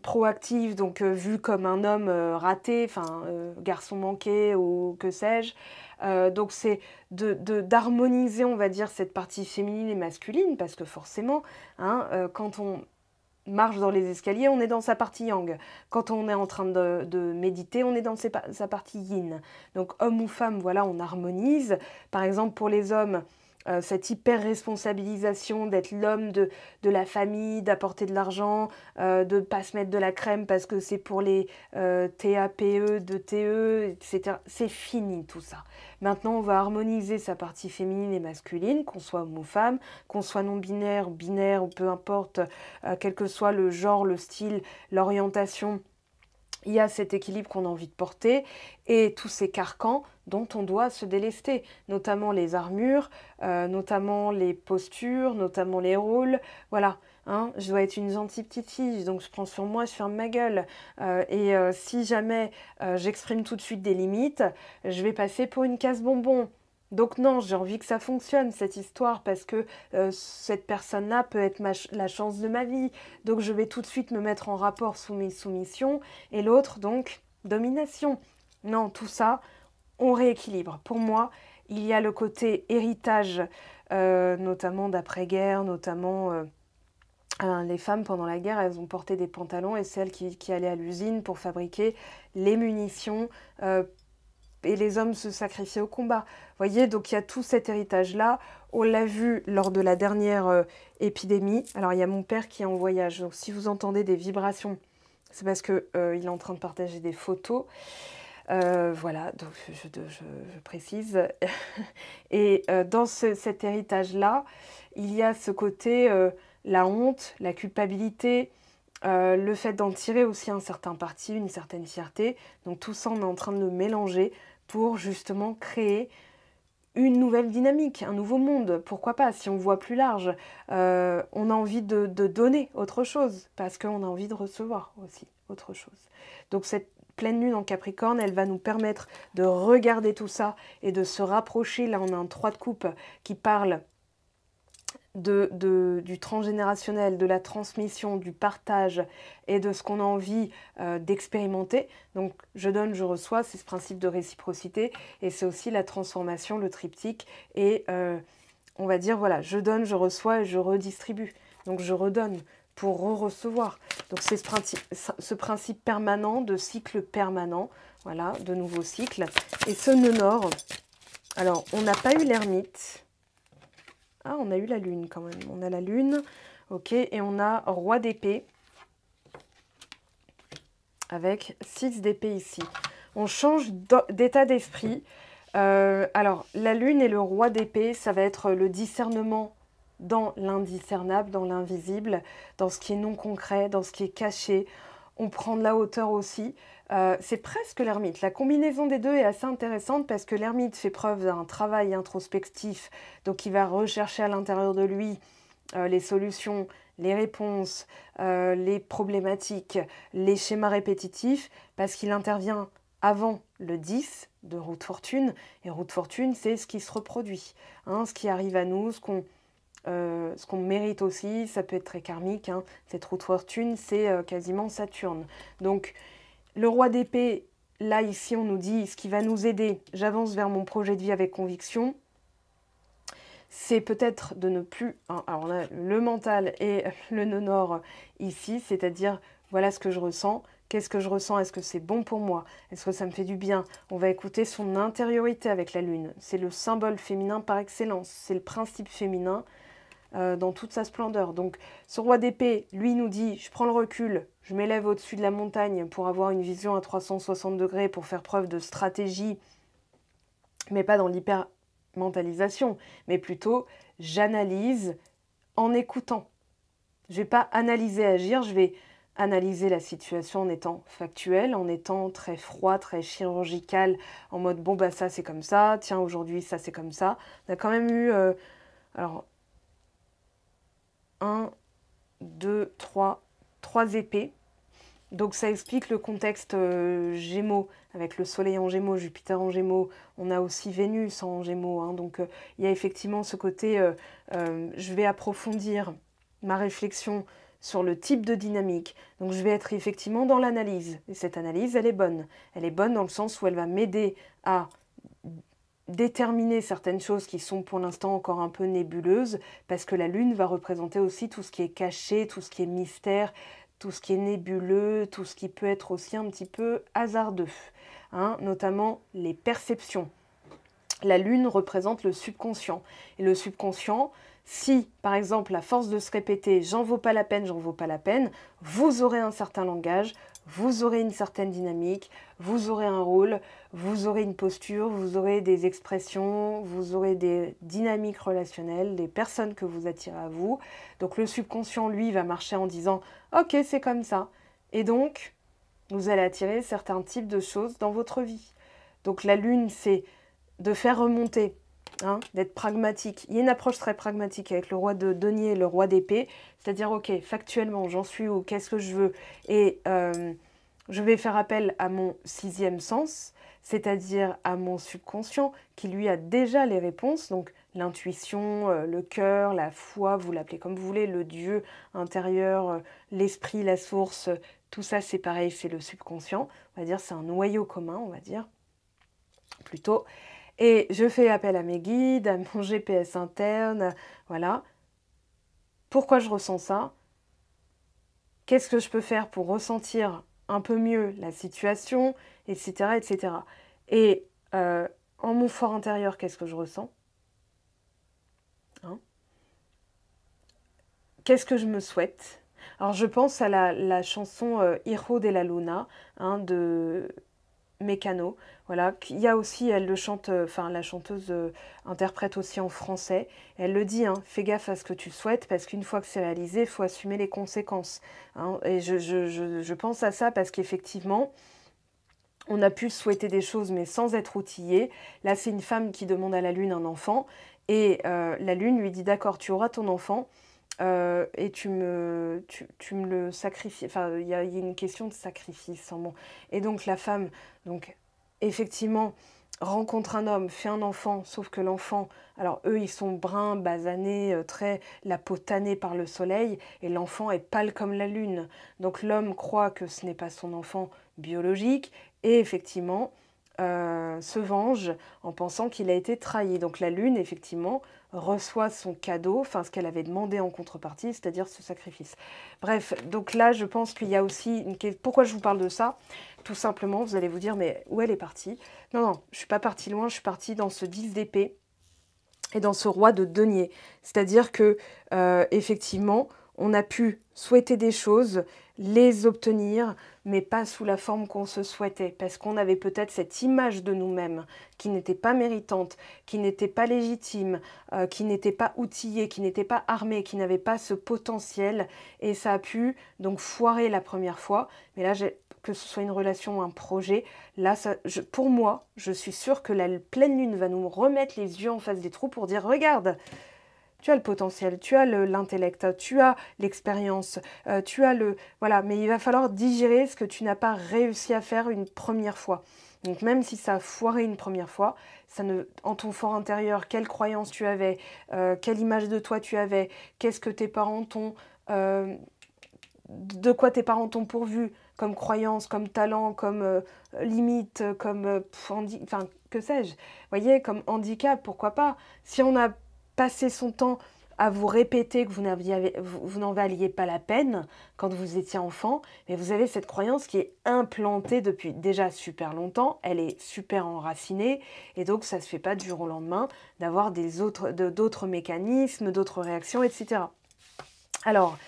proactive, donc vu comme un homme raté, enfin garçon manqué ou que sais-je. Donc c'est d'harmoniser, on va dire, cette partie féminine et masculine, parce que forcément, hein, quand on marche dans les escaliers, on est dans sa partie yang. Quand on est en train de méditer, on est dans sa partie yin. Donc homme ou femme, voilà, on harmonise. Par exemple, pour les hommes, cette hyper-responsabilisation d'être l'homme de la famille, d'apporter de l'argent, de ne pas se mettre de la crème parce que c'est pour les TAPE, de TE, etc. C'est fini tout ça. Maintenant, on va harmoniser sa partie féminine et masculine, qu'on soit homme ou femme, qu'on soit non-binaire, binaire, ou peu importe, quel que soit le genre, le style, l'orientation. Il y a cet équilibre qu'on a envie de porter et tous ces carcans dont on doit se délester, notamment les armures, notamment les postures, notamment les rôles. Voilà, hein, je dois être une gentille petite fille, donc je prends sur moi, je ferme ma gueule. Si jamais j'exprime tout de suite des limites, je vais passer pour une casse-bonbon. Donc non, j'ai envie que ça fonctionne, cette histoire, parce que cette personne-là peut être la chance de ma vie. Donc je vais tout de suite me mettre en rapport sous mes soumissions, et l'autre, donc, domination. Non, tout ça, on rééquilibre. Pour moi, il y a le côté héritage, notamment d'après-guerre, notamment les femmes pendant la guerre, elles ont porté des pantalons et c'est elles qui allaient à l'usine pour fabriquer les munitions et les hommes se sacrifiaient au combat. Vous voyez, donc il y a tout cet héritage-là. On l'a vu lors de la dernière épidémie. Alors il y a mon père qui est en voyage, donc si vous entendez des vibrations, c'est parce qu'il est en train de partager des photos. Voilà, donc je précise. Et dans cet héritage-là, il y a ce côté, la honte, la culpabilité, le fait d'en tirer aussi un certain parti, une certaine fierté. Donc tout ça, on est en train de le mélanger pour justement créer une nouvelle dynamique, un nouveau monde. Pourquoi pas, si on voit plus large, on a envie de donner autre chose, parce qu'on a envie de recevoir aussi autre chose. Donc cette pleine lune en Capricorne, elle va nous permettre de regarder tout ça et de se rapprocher. Là, on a un 3 de coupe qui parle du transgénérationnel, de la transmission, du partage et de ce qu'on a envie d'expérimenter. Donc je donne, je reçois, c'est ce principe de réciprocité et c'est aussi la transformation, le triptyque et on va dire voilà, je donne, je reçois et je redistribue. Donc je redonne pour recevoir. Donc c'est ce principe permanent de cycle permanent, voilà, de nouveaux cycles. Et ce nœud nord, alors on n'a pas eu l'ermite. Ah, on a eu la lune quand même. On a la lune, ok, et on a roi d'épée avec 6 d'épée ici. On change d'état d'esprit. Alors, la lune et le roi d'épée, ça va être le discernement dans l'indiscernable, dans l'invisible, dans ce qui est non concret, dans ce qui est caché. On prend de la hauteur aussi. C'est presque l'ermite. La combinaison des deux est assez intéressante parce que l'ermite fait preuve d'un travail introspectif, donc il va rechercher à l'intérieur de lui les solutions, les réponses, les problématiques, les schémas répétitifs, parce qu'il intervient avant le 10 de roue de fortune, et roue de fortune, c'est ce qui se reproduit, hein, ce qui arrive à nous, ce qu'on mérite aussi, ça peut être très karmique, hein. Cette roue de fortune, c'est quasiment Saturne. Donc, le roi d'épée, là, ici, on nous dit ce qui va nous aider, j'avance vers mon projet de vie avec conviction, c'est peut-être de ne plus... Alors, on a le mental et le nœud nord ici, c'est-à-dire, voilà ce que je ressens. Qu'est-ce que je ressens? Est-ce que c'est bon pour moi? Est-ce que ça me fait du bien? On va écouter son intériorité avec la lune. C'est le symbole féminin par excellence. C'est le principe féminin dans toute sa splendeur. Donc, ce roi d'épée, lui, nous dit, je prends le recul, je m'élève au-dessus de la montagne pour avoir une vision à 360 degrés, pour faire preuve de stratégie, mais pas dans l'hyper-mentalisation, mais plutôt, j'analyse en écoutant. Je ne vais pas analyser, agir, je vais analyser la situation en étant factuel, en étant très froid, très chirurgical, en mode, bon, bah ça c'est comme ça, tiens, aujourd'hui ça c'est comme ça. On a quand même eu, alors, 1, 2, 3 épées. Donc ça explique le contexte Gémeaux, avec le Soleil en Gémeaux, Jupiter en Gémeaux. On a aussi Vénus en Gémeaux. Hein, donc il y a effectivement ce côté, je vais approfondir ma réflexion sur le type de dynamique. Donc je vais être effectivement dans l'analyse. Et cette analyse, elle est bonne. Elle est bonne dans le sens où elle va m'aider à déterminer certaines choses qui sont pour l'instant encore un peu nébuleuses, parce que la Lune va représenter aussi tout ce qui est caché, tout ce qui est mystère, tout ce qui est nébuleux, tout ce qui peut être aussi un petit peu hasardeux, hein, notamment les perceptions. La Lune représente le subconscient. Et le subconscient, si, par exemple, à force de se répéter « j'en vaux pas la peine, j'en vaux pas la peine », vous aurez un certain langage, vous aurez une certaine dynamique, vous aurez un rôle, vous aurez une posture, vous aurez des expressions, vous aurez des dynamiques relationnelles, des personnes que vous attirez à vous. Donc le subconscient, lui, va marcher en disant « ok, c'est comme ça ». Et donc, vous allez attirer certains types de choses dans votre vie. Donc la Lune, c'est de faire remonter, hein, d'être pragmatique. Il y a une approche très pragmatique avec le roi de denier et le roi d'épée, c'est-à-dire, ok, factuellement, j'en suis où, qu'est-ce que je veux, et je vais faire appel à mon 6e sens, c'est-à-dire à mon subconscient, qui lui a déjà les réponses, donc l'intuition, le cœur, la foi, vous l'appelez comme vous voulez, le Dieu intérieur, l'esprit, la source, tout ça c'est pareil, c'est le subconscient, on va dire, c'est un noyau commun, on va dire. plutôt. Et je fais appel à mes guides, à mon GPS interne, voilà. Pourquoi je ressens ça? Qu'est-ce que je peux faire pour ressentir un peu mieux la situation, etc., etc. Et en mon fort intérieur, qu'est-ce que je ressens, hein? Qu'est-ce que je me souhaite? Alors je pense à la chanson Hijo de la Luna, hein, de Mécano, voilà. Il y a aussi, elle le chante, enfin la chanteuse interprète aussi en français. Elle le dit, hein, fais gaffe à ce que tu souhaites parce qu'une fois que c'est réalisé, il faut assumer les conséquences, hein. Et je pense à ça parce qu'effectivement, on a pu souhaiter des choses mais sans être outillé. Là, c'est une femme qui demande à la Lune un enfant et la Lune lui dit d'accord, tu auras ton enfant. Et tu me le sacrifies. Enfin, il y a une question de sacrifice. Hein, bon. Et donc la femme, donc effectivement, rencontre un homme, fait un enfant, sauf que l'enfant, alors eux, ils sont bruns, basanés, très la peau tannée par le soleil, et l'enfant est pâle comme la lune. Donc l'homme croit que ce n'est pas son enfant biologique, et effectivement, se venge en pensant qu'il a été trahi. Donc la lune, effectivement, reçoit son cadeau, enfin ce qu'elle avait demandé en contrepartie, c'est-à-dire ce sacrifice. Bref, donc là, je pense qu'il y a aussi une question. Pourquoi je vous parle de ça? Tout simplement, vous allez vous dire, mais où elle est partie? Non, non, je ne suis pas partie loin, je suis partie dans ce 10 d'épée et dans ce roi de denier. C'est-à-dire que, effectivement, on a pu souhaiter des choses, les obtenir, mais pas sous la forme qu'on se souhaitait, parce qu'on avait peut-être cette image de nous-mêmes qui n'était pas méritante, qui n'était pas légitime, qui n'était pas outillée, qui n'était pas armée, qui n'avait pas ce potentiel, et ça a pu donc foirer la première fois. Mais là, que ce soit une relation ou un projet, là, pour moi, je suis sûre que la pleine lune va nous remettre les yeux en face des trous pour dire, regarde, tu as le potentiel, tu as l'intellect, tu as l'expérience, tu as le... Voilà, mais il va falloir digérer ce que tu n'as pas réussi à faire une première fois. Donc même si ça a foiré une première fois, ça ne, en ton fort intérieur, quelle croyance tu avais, quelle image de toi tu avais, qu'est-ce que tes parents t'ont... de quoi tes parents t'ont pourvu comme croyance, comme talent, comme limite, comme... enfin, que sais-je? Vous voyez, comme handicap, pourquoi pas? Si on a passé son temps à vous répéter que vous n'en valiez pas la peine quand vous étiez enfant, mais vous avez cette croyance qui est implantée depuis déjà super longtemps, elle est super enracinée, et donc ça ne se fait pas du jour au lendemain d'avoir d'autres mécanismes, d'autres réactions, etc. Alors,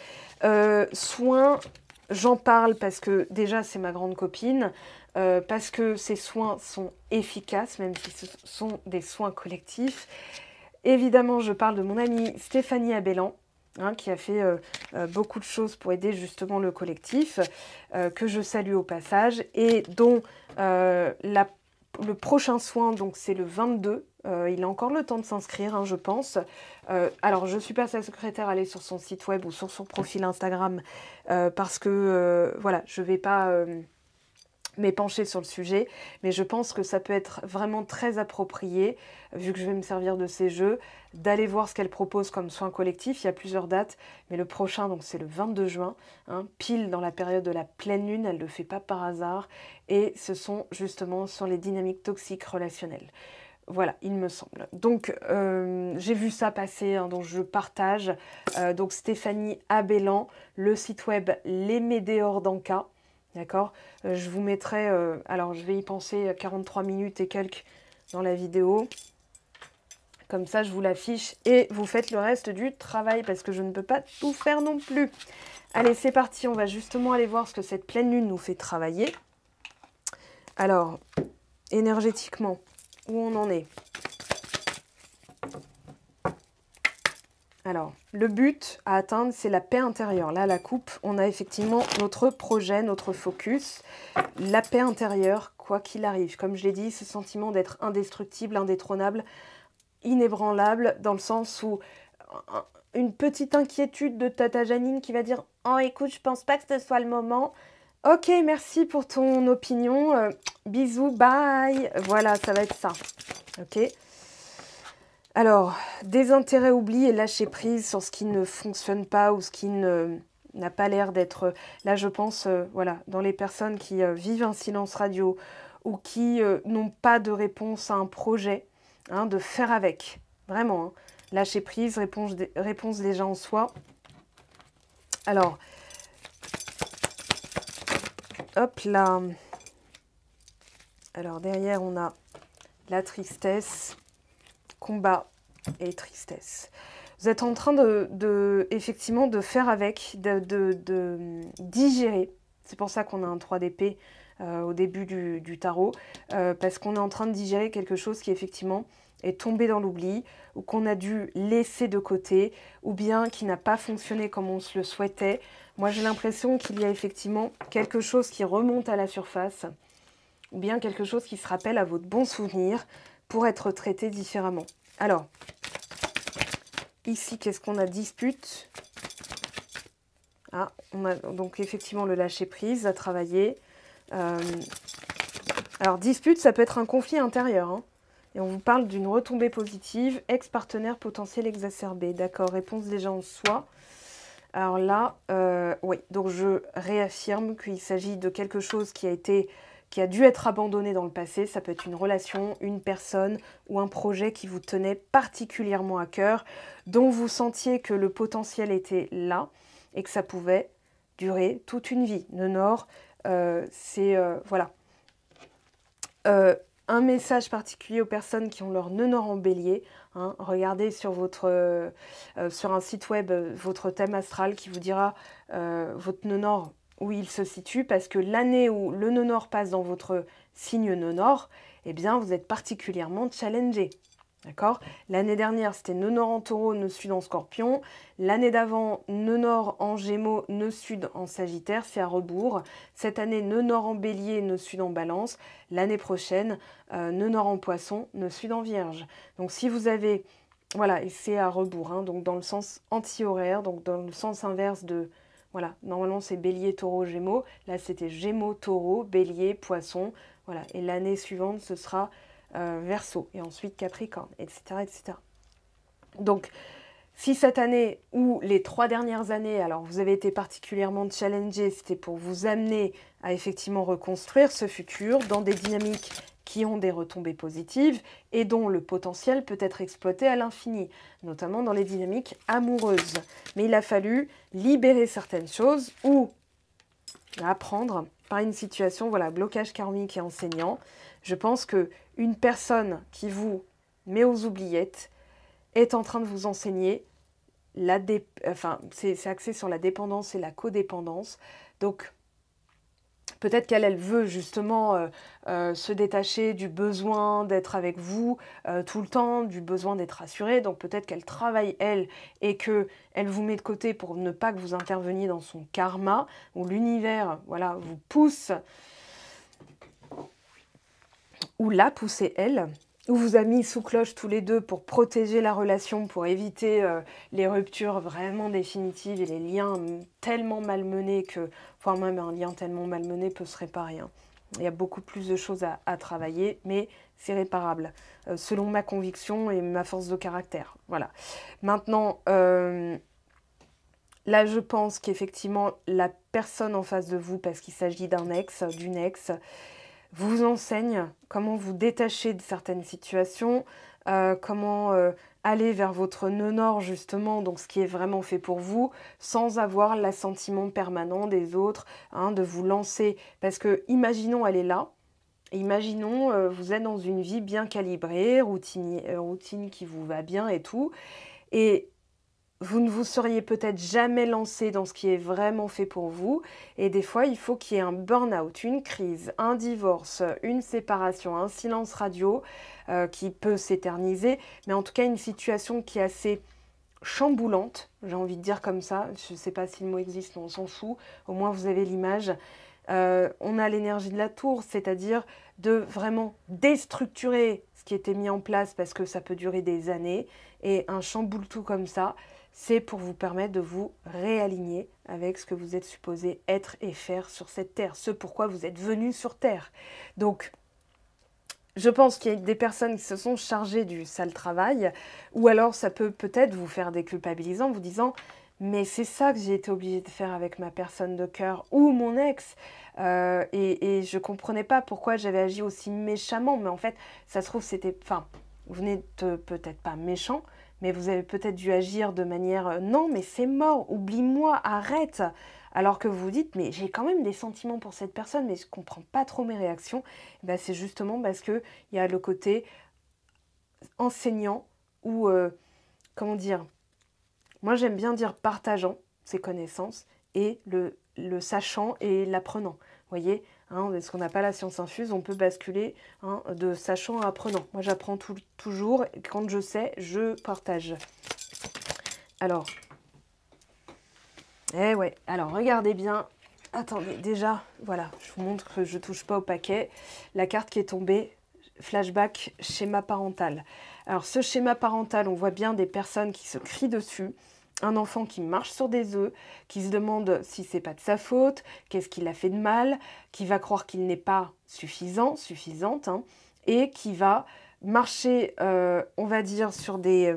soins, j'en parle parce que déjà c'est ma grande copine, parce que ces soins sont efficaces, même si ce sont des soins collectifs. Évidemment, je parle de mon amie Stéphanie Abellan, hein, qui a fait beaucoup de choses pour aider justement le collectif, que je salue au passage, et dont le prochain soin, donc c'est le 22, il a encore le temps de s'inscrire, hein, je pense. Alors, je ne suis pas sa secrétaire, allez sur son site web ou sur son profil Instagram, parce que, voilà, je ne vais pas... m'épancher sur le sujet, mais je pense que ça peut être vraiment très approprié, vu que je vais me servir de ces jeux, d'aller voir ce qu'elle propose comme soins collectifs. Il y a plusieurs dates, mais le prochain, donc c'est le 22 juin, hein, pile dans la période de la pleine lune, elle ne le fait pas par hasard, et ce sont justement sur les dynamiques toxiques relationnelles. Voilà, il me semble. Donc, j'ai vu ça passer, hein, donc je partage. Donc, Stéphanie Abellan, le site web Les Médéors d'Anka. D'accord, je vous mettrai, alors je vais y penser 43 minutes et quelques dans la vidéo. Comme ça, je vous l'affiche et vous faites le reste du travail parce que je ne peux pas tout faire non plus. Allez, c'est parti, on va justement aller voir ce que cette pleine lune nous fait travailler. Alors, énergétiquement, où on en est? Alors, le but à atteindre, c'est la paix intérieure. Là, la coupe, on a effectivement notre projet, notre focus. La paix intérieure, quoi qu'il arrive. Comme je l'ai dit, ce sentiment d'être indestructible, indétrônable, inébranlable, dans le sens où une petite inquiétude de Tata Janine qui va dire « Oh, écoute, je pense pas que ce soit le moment. Ok, merci pour ton opinion. Bisous, bye. » Voilà, ça va être ça. Ok. Alors, désintérêt, oubli et lâcher prise sur ce qui ne fonctionne pas ou ce qui n'a pas l'air d'être... Là, je pense, voilà, dans les personnes qui vivent un silence radio ou qui n'ont pas de réponse à un projet, hein, de faire avec. Vraiment, hein. Lâcher prise, réponse déjà en soi. Alors, hop là. Alors derrière, on a la tristesse, combat et tristesse. Vous êtes en train effectivement de faire avec, de digérer. C'est pour ça qu'on a un 3 d'épée au début du tarot, parce qu'on est en train de digérer quelque chose qui effectivement est tombé dans l'oubli, ou qu'on a dû laisser de côté, ou bien qui n'a pas fonctionné comme on se le souhaitait. Moi, j'ai l'impression qu'il y a effectivement quelque chose qui remonte à la surface, ou bien quelque chose qui se rappelle à votre bon souvenir pour être traité différemment. Alors, ici, qu'est-ce qu'on a? Dispute. Ah, on a donc effectivement le lâcher-prise à travailler. Alors, dispute, ça peut être un conflit intérieur, hein. Et on vous parle d'une retombée positive, ex-partenaire potentiel exacerbé. D'accord, réponse déjà en soi. Alors là, oui, donc je réaffirme qu'il s'agit de quelque chose qui a dû être abandonné dans le passé. Ça peut être une relation, une personne ou un projet qui vous tenait particulièrement à cœur, dont vous sentiez que le potentiel était là et que ça pouvait durer toute une vie. Le Nord, c'est, voilà. Un message particulier aux personnes qui ont leur nœud nord en bélier. Hein, regardez sur sur un site web votre thème astral qui vous dira votre nœud nord où il se situe, parce que l'année où le nœud nord passe dans votre signe nœud nord, eh bien vous êtes particulièrement challengé. D'accord? L'année dernière, c'était nœud nord en taureau, nœud sud en scorpion. L'année d'avant, nœud nord en gémeaux, nœud sud en sagittaire, c'est à rebours. Cette année, nœud nord en bélier, nœud sud en balance. L'année prochaine, nœud nord en poisson, nœud sud en vierge. Donc si vous avez, voilà, et c'est à rebours, hein, donc dans le sens anti-horaire, donc dans le sens inverse de, voilà, normalement c'est bélier, taureau, gémeaux. Là, c'était gémeaux, taureau, bélier, poisson. Voilà, et l'année suivante, ce sera Verseau, et ensuite Capricorne, etc., etc. Donc, si cette année ou les 3 dernières années, alors vous avez été particulièrement challengé, c'était pour vous amener à effectivement reconstruire ce futur dans des dynamiques qui ont des retombées positives et dont le potentiel peut être exploité à l'infini, notamment dans les dynamiques amoureuses. Mais il a fallu libérer certaines choses ou apprendre par une situation, voilà, blocage karmique et enseignant. Je pense qu'une personne qui vous met aux oubliettes est en train de vous enseigner, c'est axé sur la dépendance et la codépendance. Donc, peut-être qu'elle veut justement se détacher du besoin d'être avec vous tout le temps, du besoin d'être rassurée. Donc, peut-être qu'elle travaille, elle, et qu'elle vous met de côté pour ne pas que vous interveniez dans son karma, où l'univers, voilà, vous pousse, ou la poussez elle, ou vous a mis sous cloche tous les deux pour protéger la relation, pour éviter les ruptures vraiment définitives et les liens tellement malmenés que, enfin même un lien tellement malmené peut se réparer. Hein. Il y a beaucoup plus de choses à travailler, mais c'est réparable, selon ma conviction et ma force de caractère. Voilà. Maintenant, là je pense qu'effectivement la personne en face de vous, parce qu'il s'agit d'un ex, d'une ex, vous enseigne comment vous détacher de certaines situations, comment aller vers votre nœud nord justement, donc ce qui est vraiment fait pour vous, sans avoir l'assentiment permanent des autres, hein, de vous lancer. Parce que, imaginons, elle est là, imaginons, vous êtes dans une vie bien calibrée, routine qui vous va bien et tout, et vous ne vous seriez peut-être jamais lancé dans ce qui est vraiment fait pour vous. Et des fois, il faut qu'il y ait un burn-out, une crise, un divorce, une séparation, un silence radio qui peut s'éterniser. Mais en tout cas, une situation qui est assez chamboulante, j'ai envie de dire comme ça. Je ne sais pas si le mot existe, mais on s'en fout. Au moins, vous avez l'image. On a l'énergie de la tour, c'est-à-dire de vraiment déstructurer ce qui était mis en place parce que ça peut durer des années. Et un chamboule-tout comme ça, c'est pour vous permettre de vous réaligner avec ce que vous êtes supposé être et faire sur cette terre, ce pourquoi vous êtes venu sur terre. Donc, je pense qu'il y a des personnes qui se sont chargées du sale travail, ou alors ça peut peut-être vous faire déculpabiliser en vous disant « Mais c'est ça que j'ai été obligée de faire avec ma personne de cœur ou mon ex. Et je comprenais pas pourquoi j'avais agi aussi méchamment. Mais en fait, ça se trouve, c'était... Enfin, vous n'êtes peut-être pas méchant, mais vous avez peut-être dû agir de manière non, mais c'est mort, oublie-moi, arrête. Alors que vous vous dites, mais j'ai quand même des sentiments pour cette personne, mais je comprends pas trop mes réactions. Ben, c'est justement parce qu'il y a le côté enseignant ou, comment dire, moi j'aime bien dire partageant ses connaissances et le sachant et l'apprenant. Vous voyez, hein, parce qu'on n'a pas la science infuse, on peut basculer hein, de sachant à apprenant. Moi j'apprends toujours, et quand je sais, je partage. Alors, ouais, alors regardez bien. Attendez, déjà, voilà, je vous montre que je ne touche pas au paquet. La carte qui est tombée, flashback, schéma parental. Alors ce schéma parental, on voit bien des personnes qui se crient dessus, un enfant qui marche sur des œufs, qui se demande si c'est pas de sa faute, qu'est-ce qu'il a fait de mal, qui va croire qu'il n'est pas suffisante, hein, et qui va marcher, on va dire, sur des...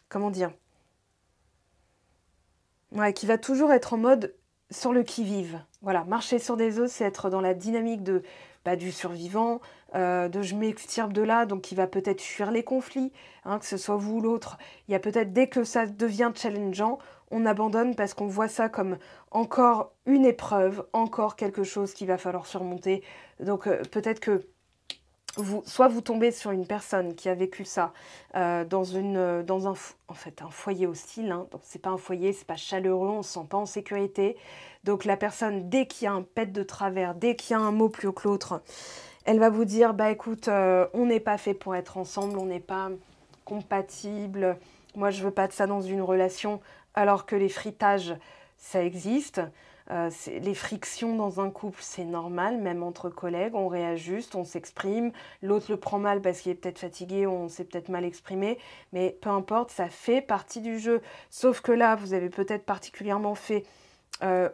comment dire, ouais, qui va toujours être en mode sur le qui-vive. Voilà, marcher sur des œufs, c'est être dans la dynamique de, du survivant, de je m'extirpe de là, donc il va peut-être fuir les conflits, hein, que ce soit vous ou l'autre. Il y a peut-être, dès que ça devient challengeant, on abandonne parce qu'on voit ça comme encore une épreuve, encore quelque chose qu'il va falloir surmonter. Donc peut-être que soit vous tombez sur une personne qui a vécu ça dans un foyer hostile, hein, donc c'est pas un foyer, c'est pas chaleureux, on se sent pas en sécurité. Donc la personne, dès qu'il y a un pet de travers, dès qu'il y a un mot plus haut que l'autre, elle va vous dire, bah écoute, on n'est pas fait pour être ensemble, on n'est pas compatible, moi je veux pas de ça dans une relation, alors que les fritages, ça existe. Les frictions dans un couple, c'est normal, même entre collègues, on réajuste, on s'exprime, l'autre le prend mal parce qu'il est peut-être fatigué, on s'est peut-être mal exprimé, mais peu importe, ça fait partie du jeu. Sauf que là, vous avez peut-être particulièrement fait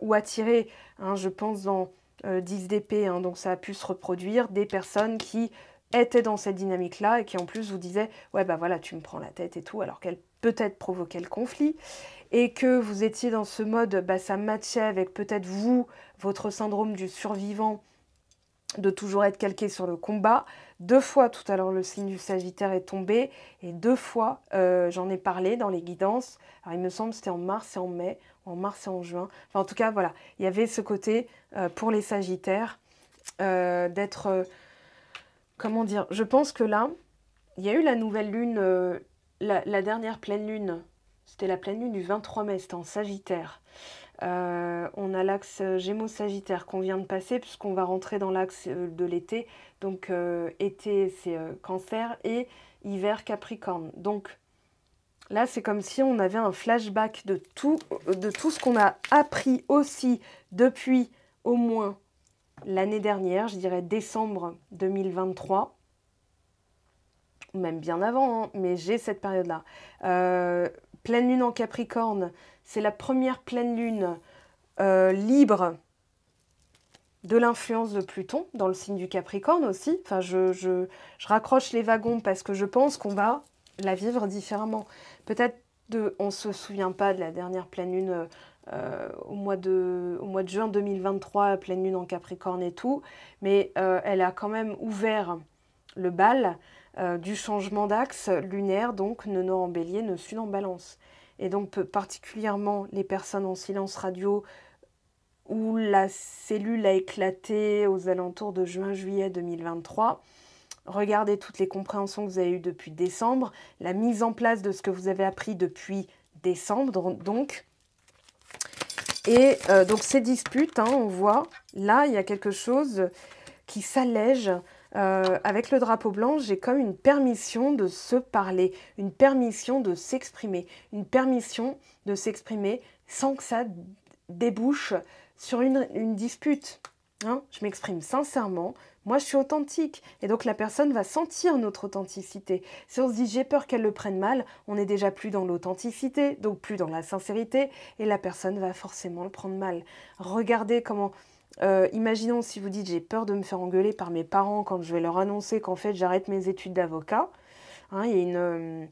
ou attiré, hein, je pense dans 10 d'épée, hein, donc ça a pu se reproduire, des personnes qui étaient dans cette dynamique-là et qui en plus vous disaient « ouais bah voilà, tu me prends la tête et tout », alors qu'elle peut-être provoquait le conflit, et que vous étiez dans ce mode, bah, ça matchait avec peut-être vous, votre syndrome du survivant, de toujours être calqué sur le combat. 2 fois tout à l'heure le signe du Sagittaire est tombé, et 2 fois j'en ai parlé dans les guidances. Alors il me semble que c'était en mars et en mai, en mars et en juin. Enfin, en tout cas voilà, il y avait ce côté pour les Sagittaires d'être, comment dire, je pense que là, il y a eu la nouvelle lune, la dernière pleine lune, c'était la pleine lune du 23 mai, c'était en Sagittaire. On a l'axe Gémeaux-Sagittaire qu'on vient de passer puisqu'on va rentrer dans l'axe de l'été. Donc été c'est Cancer et hiver Capricorne. Donc là c'est comme si on avait un flashback de tout ce qu'on a appris aussi depuis au moins l'année dernière, je dirais décembre 2023. Même bien avant, hein, mais j'ai cette période-là. Pleine lune en Capricorne, c'est la première pleine lune libre de l'influence de Pluton, dans le signe du Capricorne aussi. Enfin, je raccroche les wagons parce que je pense qu'on va la vivre différemment. Peut-être on ne se souvient pas de la dernière pleine lune au mois de juin 2023, pleine lune en Capricorne et tout, mais elle a quand même ouvert le bal du changement d'axe lunaire, donc nœud en bélier, nœud sud en balance. Et donc particulièrement les personnes en silence radio où la cellule a éclaté aux alentours de juin-juillet 2023. Regardez toutes les compréhensions que vous avez eues depuis décembre, la mise en place de ce que vous avez appris depuis décembre, donc. Et donc ces disputes, hein, on voit, là, il y a quelque chose qui s'allège. Avec le drapeau blanc, j'ai comme une permission de se parler, une permission de s'exprimer, une permission de s'exprimer sans que ça débouche sur une dispute. Hein, je m'exprime sincèrement, moi je suis authentique, et donc la personne va sentir notre authenticité. Si on se dit j'ai peur qu'elle le prenne mal, on n'est déjà plus dans l'authenticité, donc plus dans la sincérité, et la personne va forcément le prendre mal. Regardez comment... imaginons si vous dites j'ai peur de me faire engueuler par mes parents quand je vais leur annoncer qu'en fait j'arrête mes études d'avocat. Hein, il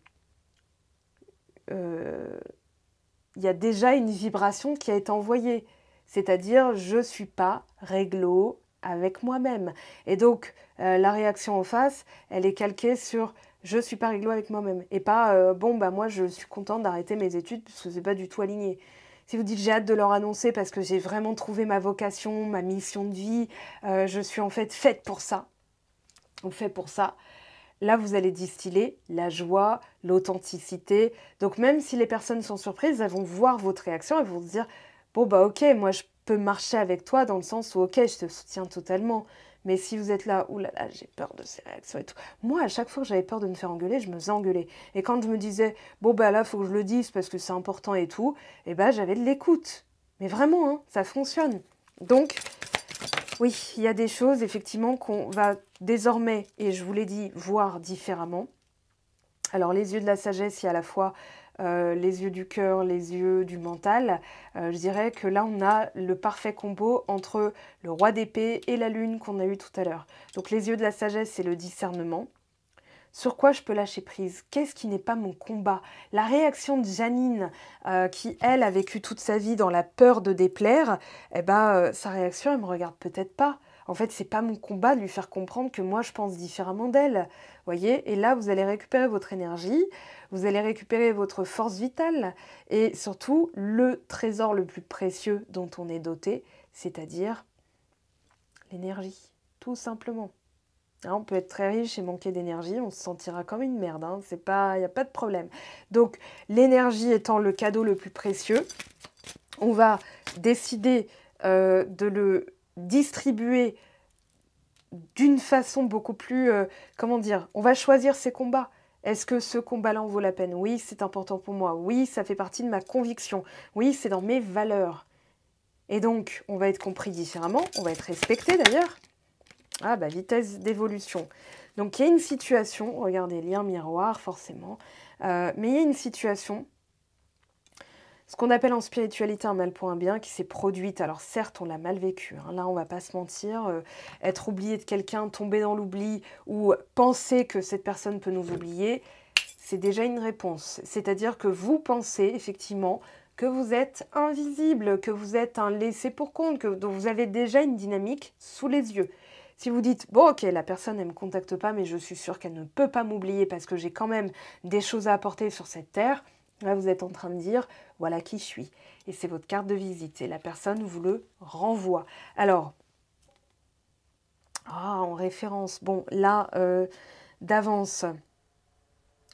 y il y a déjà une vibration qui a été envoyée. C'est-à-dire, je ne suis pas réglo avec moi-même. Et donc, la réaction en face, elle est calquée sur je ne suis pas réglo avec moi-même. Et pas bon, bah moi, je suis contente d'arrêter mes études parce que ce n'est pas du tout aligné. Si vous dites j'ai hâte de leur annoncer parce que j'ai vraiment trouvé ma vocation, ma mission de vie, je suis en fait faite pour ça, ou fait pour ça, là vous allez distiller la joie, l'authenticité. Donc même si les personnes sont surprises, elles vont voir votre réaction, elles vont se dire bon bah ok, moi je peux marcher avec toi dans le sens où ok, je te soutiens totalement. Mais si vous êtes là, oulala, j'ai peur de ces réactions et tout. Moi, à chaque fois que j'avais peur de me faire engueuler, je me faisais engueuler. Et quand je me disais, bon, bah là, il faut que je le dise parce que c'est important et tout, et bah j'avais de l'écoute. Mais vraiment, hein, ça fonctionne. Donc, oui, il y a des choses, effectivement, qu'on va désormais, et je vous l'ai dit, voir différemment. Alors, les yeux de la sagesse, il y a à la fois les yeux du cœur, les yeux du mental. Je dirais que là, on a le parfait combo entre le roi d'épée et la lune qu'on a eu tout à l'heure. Donc, les yeux de la sagesse, c'est le discernement. Sur quoi je peux lâcher prise? Qu'est-ce qui n'est pas mon combat? La réaction de Janine, qui, elle, a vécu toute sa vie dans la peur de déplaire, eh ben, sa réaction, elle ne me regarde peut-être pas. En fait, c'est pas mon combat de lui faire comprendre que moi, je pense différemment d'elle. Voyez? Et là, vous allez récupérer votre énergie, vous allez récupérer votre force vitale et surtout le trésor le plus précieux dont on est doté, c'est-à-dire l'énergie, tout simplement. Hein, on peut être très riche et manquer d'énergie, on se sentira comme une merde, hein, il n'y a pas de problème. Donc l'énergie étant le cadeau le plus précieux, on va décider de le distribuer d'une façon beaucoup plus, comment dire, on va choisir ses combats. Est-ce que ce combat-là en vaut la peine? Oui, c'est important pour moi. Oui, ça fait partie de ma conviction. Oui, c'est dans mes valeurs. Et donc, on va être compris différemment, on va être respecté d'ailleurs. Ah bah vitesse d'évolution. Donc il y a une situation, regardez, lien miroir forcément, mais il y a une situation, ce qu'on appelle en spiritualité un mal pour un bien, qui s'est produite. Alors certes, on l'a mal vécu, hein, là on va pas se mentir, être oublié de quelqu'un, tomber dans l'oubli ou penser que cette personne peut nous oublier, c'est déjà une réponse. C'est-à-dire que vous pensez effectivement que vous êtes invisible, que vous êtes un laissé pour compte, dont vous avez déjà une dynamique sous les yeux. Si vous dites, bon ok, la personne ne me contacte pas, mais je suis sûre qu'elle ne peut pas m'oublier parce que j'ai quand même des choses à apporter sur cette terre, là vous êtes en train de dire, voilà qui je suis. Et c'est votre carte de visite et la personne vous le renvoie. Alors, en référence, bon là, d'avance,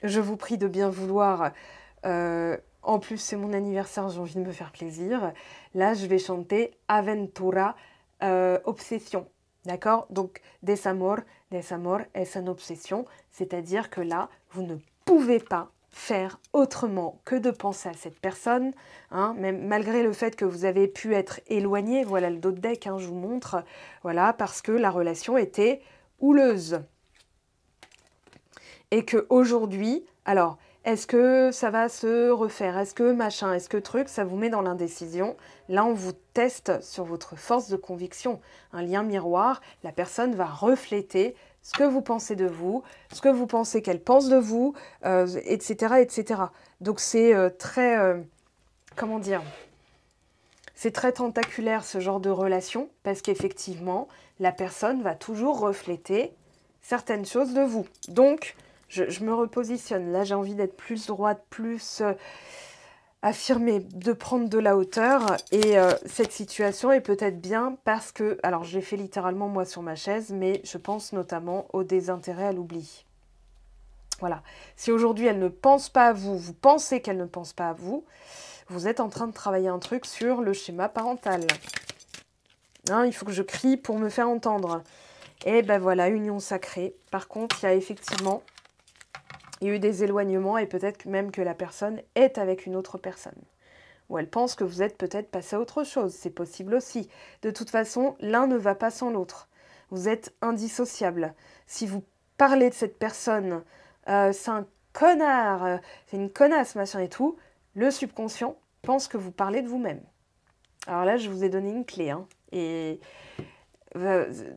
je vous prie de bien vouloir, en plus c'est mon anniversaire, j'ai envie de me faire plaisir. Là je vais chanter Aventura Obsession. D'accord? Donc, desamor est une obsession, c'est-à-dire que là, vous ne pouvez pas faire autrement que de penser à cette personne, hein, même malgré le fait que vous avez pu être éloigné, voilà le dos de deck, hein, je vous montre, voilà, parce que la relation était houleuse. Et qu'aujourd'hui, alors, est-ce que ça va se refaire? Est-ce que machin? Est-ce que truc? Ça vous met dans l'indécision. Là, on vous teste sur votre force de conviction. Un lien miroir, la personne va refléter ce que vous pensez de vous, ce que vous pensez qu'elle pense de vous, etc., etc. Donc, c'est très... comment dire? C'est très tentaculaire, ce genre de relation, parce qu'effectivement, la personne va toujours refléter certaines choses de vous. Donc... Je me repositionne. Là, j'ai envie d'être plus droite, plus affirmée, de prendre de la hauteur. Et cette situation est peut-être bien parce que... Alors, je l'ai fait littéralement, moi, sur ma chaise, mais je pense notamment au désintérêt, à l'oubli. Voilà. Si aujourd'hui, elle ne pense pas à vous, vous pensez qu'elle ne pense pas à vous, vous êtes en train de travailler un truc sur le schéma parental. Hein, il faut que je crie pour me faire entendre. Et ben voilà, union sacrée. Par contre, il y a effectivement... Il y a eu des éloignements et peut-être même que la personne est avec une autre personne. Ou elle pense que vous êtes peut-être passé à autre chose. C'est possible aussi. De toute façon, l'un ne va pas sans l'autre. Vous êtes indissociables. Si vous parlez de cette personne, c'est un connard, c'est une connasse, machin et tout, le subconscient pense que vous parlez de vous-même. Alors là, je vous ai donné une clé. Hein, et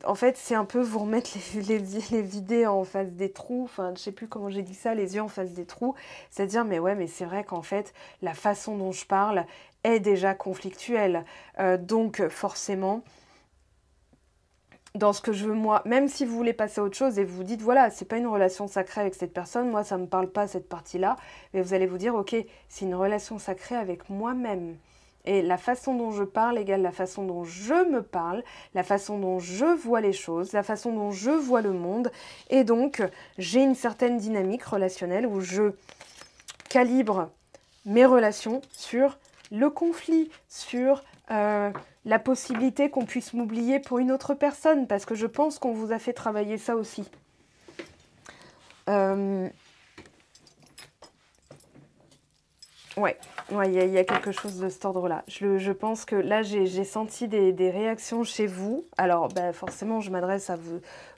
En fait, c'est un peu vous remettre les idées en face des trous. Enfin, je sais plus comment j'ai dit ça, les yeux en face des trous. C'est-à-dire, mais ouais, mais c'est vrai qu'en fait, la façon dont je parle est déjà conflictuelle. Donc, forcément, dans ce que je veux moi, même si vous voulez passer à autre chose et vous vous dites, voilà, c'est pas une relation sacrée avec cette personne, moi, ça me parle pas cette partie-là, mais vous allez vous dire, ok, c'est une relation sacrée avec moi-même. Et la façon dont je parle égale la façon dont je me parle, la façon dont je vois les choses, la façon dont je vois le monde. Et donc, j'ai une certaine dynamique relationnelle où je calibre mes relations sur le conflit, sur la possibilité qu'on puisse m'oublier pour une autre personne, parce que je pense qu'on vous a fait travailler ça aussi. Ouais, il y a quelque chose de cet ordre-là. Je pense que là, j'ai senti des réactions chez vous. Alors, forcément, je m'adresse à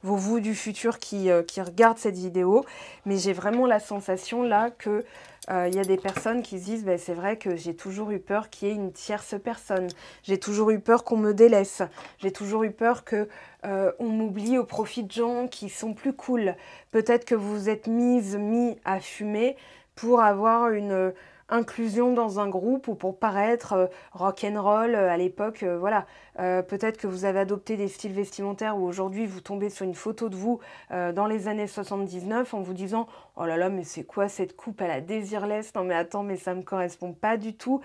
vous du futur qui regardent cette vidéo, mais j'ai vraiment la sensation là que il y a des personnes qui se disent c'est vrai que j'ai toujours eu peur qu'il y ait une tierce personne. J'ai toujours eu peur qu'on me délaisse. J'ai toujours eu peur que on m'oublie au profit de gens qui sont plus cool. Peut-être que vous vous êtes mis à fumer pour avoir une inclusion dans un groupe ou pour paraître rock'n'roll à l'époque, voilà. Peut-être que vous avez adopté des styles vestimentaires où aujourd'hui vous tombez sur une photo de vous dans les années 79 en vous disant « Oh là là, mais c'est quoi cette coupe à la Désirless? Non mais attends, mais ça me correspond pas du tout. »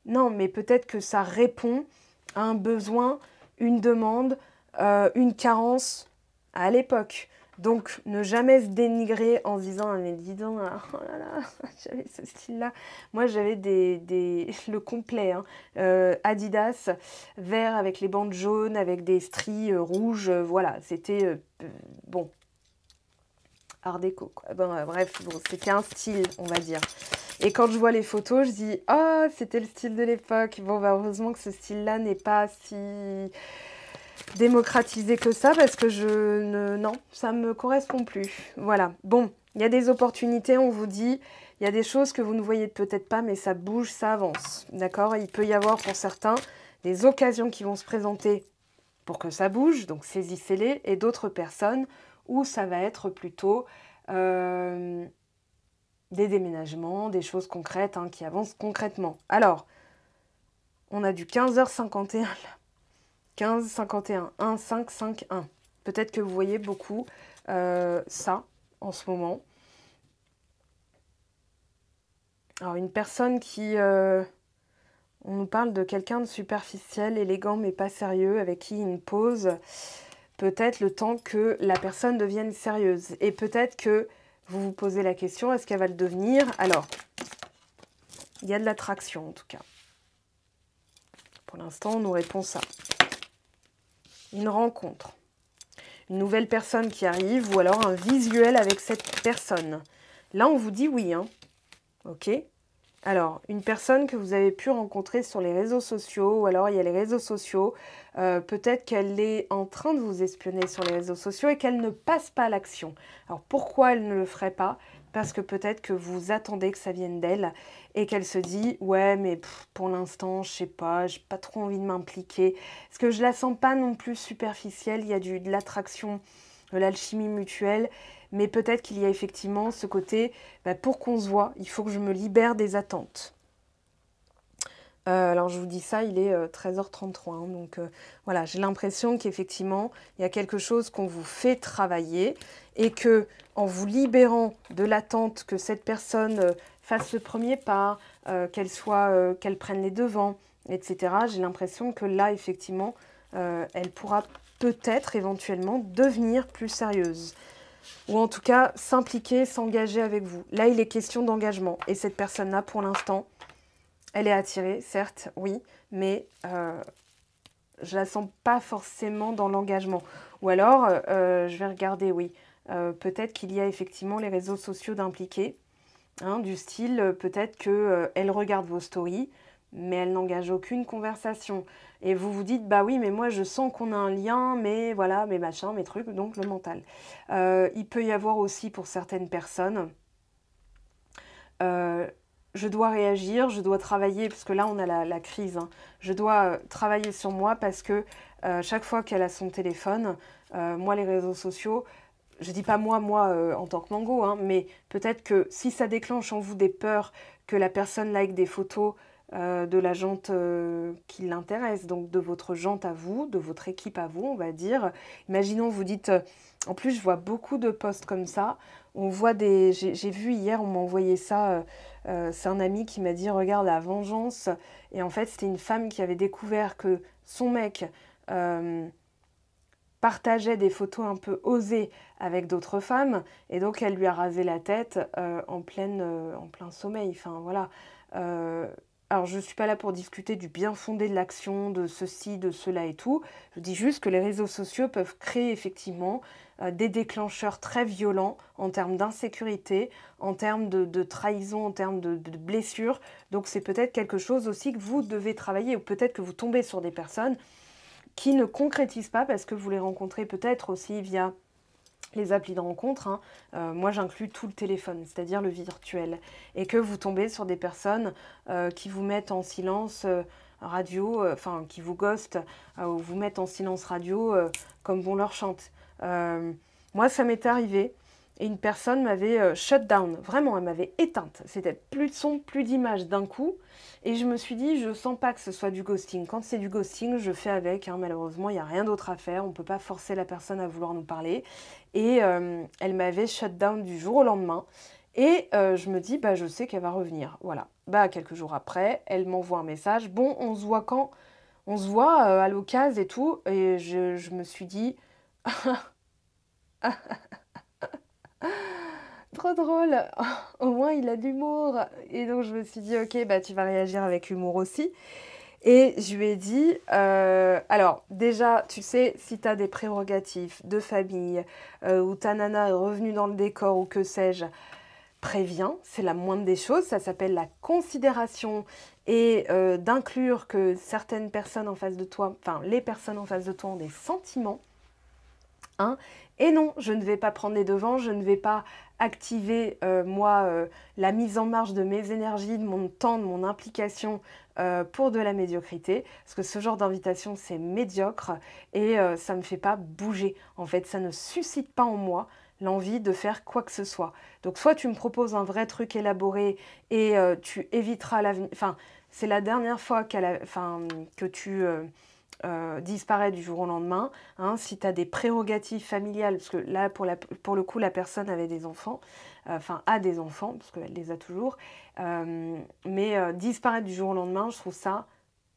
Non, mais peut-être que ça répond à un besoin, une demande, une carence à l'époque. Donc, ne jamais se dénigrer en se disant « Ah, mais dis donc, oh là là, j'avais ce style-là. » Moi, j'avais le complet, hein. Adidas, vert avec les bandes jaunes, avec des stries rouges. Voilà, c'était, bon, art déco, quoi. Bref, bon, c'était un style, on va dire. Et quand je vois les photos, je dis « Oh, c'était le style de l'époque. » Bon, heureusement que ce style-là n'est pas si démocratisé que ça parce que non, ça me correspond plus. Voilà. Bon, il y a des opportunités, on vous dit, il y a des choses que vous ne voyez peut-être pas, mais ça bouge, ça avance. D'accord? Il peut y avoir pour certains des occasions qui vont se présenter pour que ça bouge, donc saisissez-les, et d'autres personnes où ça va être plutôt des déménagements, des choses concrètes qui avancent concrètement. Alors, on a du 15h51 là. 15, 51, 1, 5, 5, 1. Peut-être que vous voyez beaucoup ça en ce moment. Alors, une personne qui... on nous parle de quelqu'un de superficiel, élégant, mais pas sérieux, avec qui une pause. Peut-être le temps que la personne devienne sérieuse. Et peut-être que vous vous posez la question, est-ce qu'elle va le devenir? Alors, il y a de l'attraction en tout cas. Pour l'instant, on nous répond ça. Une rencontre, une nouvelle personne qui arrive ou alors un visuel avec cette personne. Là, on vous dit oui, hein. Ok? Alors, une personne que vous avez pu rencontrer sur les réseaux sociaux ou alors il y a les réseaux sociaux, peut-être qu'elle est en train de vous espionner sur les réseaux sociaux et qu'elle ne passe pas à l'action. Alors, pourquoi elle ne le ferait pas? Parce que peut-être que vous attendez que ça vienne d'elle et qu'elle se dit « Ouais, mais pour l'instant, je sais pas, j'ai pas trop envie de m'impliquer. » Parce que je la sens pas non plus superficielle, il y a de l'attraction, de l'alchimie mutuelle, mais peut-être qu'il y a effectivement ce côté pour qu'on se voit, il faut que je me libère des attentes. Alors je vous dis ça, il est 13h33, hein, donc voilà, j'ai l'impression qu'effectivement, il y a quelque chose qu'on vous fait travailler et que en vous libérant de l'attente que cette personne fasse le premier pas, qu'elle prenne les devants, etc., j'ai l'impression que là, effectivement, elle pourra peut-être éventuellement devenir plus sérieuse. Ou en tout cas, s'impliquer, s'engager avec vous. Là, il est question d'engagement. Et cette personne-là, pour l'instant, elle est attirée, certes, oui, mais je la sens pas forcément dans l'engagement. Ou alors, je vais regarder, oui, peut-être qu'il y a effectivement les réseaux sociaux d'impliquer, hein, du style, peut-être qu'elle regarde vos stories, mais elle n'engage aucune conversation. Et vous vous dites, bah oui, mais moi je sens qu'on a un lien, mais voilà, mes machins, mes trucs, donc le mental. Il peut y avoir aussi pour certaines personnes je dois réagir, je dois travailler, parce que là on a la crise, hein. Je dois travailler sur moi parce que chaque fois qu'elle a son téléphone, moi les réseaux sociaux, je dis pas moi en tant que Mango, hein, mais peut-être que si ça déclenche en vous des peurs, que la personne like des photos de la jante qui l'intéresse, donc de votre jante à vous, de votre équipe à vous, on va dire. Imaginons, vous dites, en plus je vois beaucoup de posts comme ça, on voit des, j'ai vu hier, on m'a envoyé ça, c'est un ami qui m'a dit, regarde la vengeance, et en fait c'était une femme qui avait découvert que son mec partageait des photos un peu osées avec d'autres femmes, et donc elle lui a rasé la tête en plein sommeil, enfin voilà. Alors je ne suis pas là pour discuter du bien fondé de l'action, de ceci, de cela et tout, je dis juste que les réseaux sociaux peuvent créer effectivement des déclencheurs très violents en termes d'insécurité, en termes de trahison, en termes de blessures, donc c'est peut-être quelque chose aussi que vous devez travailler, ou peut-être que vous tombez sur des personnes qui ne concrétisent pas parce que vous les rencontrez peut-être aussi via les applis de rencontre, hein. Moi j'inclus tout le téléphone, c'est-à-dire le virtuel, et que vous tombez sur des personnes qui vous mettent en silence radio, enfin qui vous ghostent, ou vous mettent en silence radio comme bon leur chante. Moi ça m'est arrivé, et une personne m'avait shut down, vraiment elle m'avait éteinte, c'était plus de son, plus d'image d'un coup, et je me suis dit, je sens pas que ce soit du ghosting. Quand c'est du ghosting, je fais avec, hein, malheureusement, il n'y a rien d'autre à faire, on ne peut pas forcer la personne à vouloir nous parler. Et elle m'avait shut down du jour au lendemain. Et je me dis, bah, je sais qu'elle va revenir. Voilà. Bah, quelques jours après, elle m'envoie un message. Bon, on se voit quand? On se voit à l'occasion et tout. Et je me suis dit, trop drôle, au moins il a de l'humour. Et donc je me suis dit, ok, bah tu vas réagir avec humour aussi. Et je lui ai dit, alors déjà, tu sais, si tu as des prérogatives de famille, ou ta nana est revenue dans le décor ou que sais-je, préviens, c'est la moindre des choses, ça s'appelle la considération et d'inclure que certaines personnes en face de toi, enfin les personnes en face de toi ont des sentiments. Hein. Et non, je ne vais pas prendre les devants, je ne vais pas activer, la mise en marche de mes énergies, de mon temps, de mon implication pour de la médiocrité. Parce que ce genre d'invitation, c'est médiocre et ça ne me fait pas bouger. En fait, ça ne suscite pas en moi l'envie de faire quoi que ce soit. Donc soit tu me proposes un vrai truc élaboré et tu éviteras l'avenir... Enfin, c'est la dernière fois que tu... disparaît du jour au lendemain, hein, si tu as des prérogatives familiales, parce que là, pour le coup, la personne avait des enfants, enfin, a des enfants, parce qu'elle les a toujours, mais disparaître du jour au lendemain, je trouve ça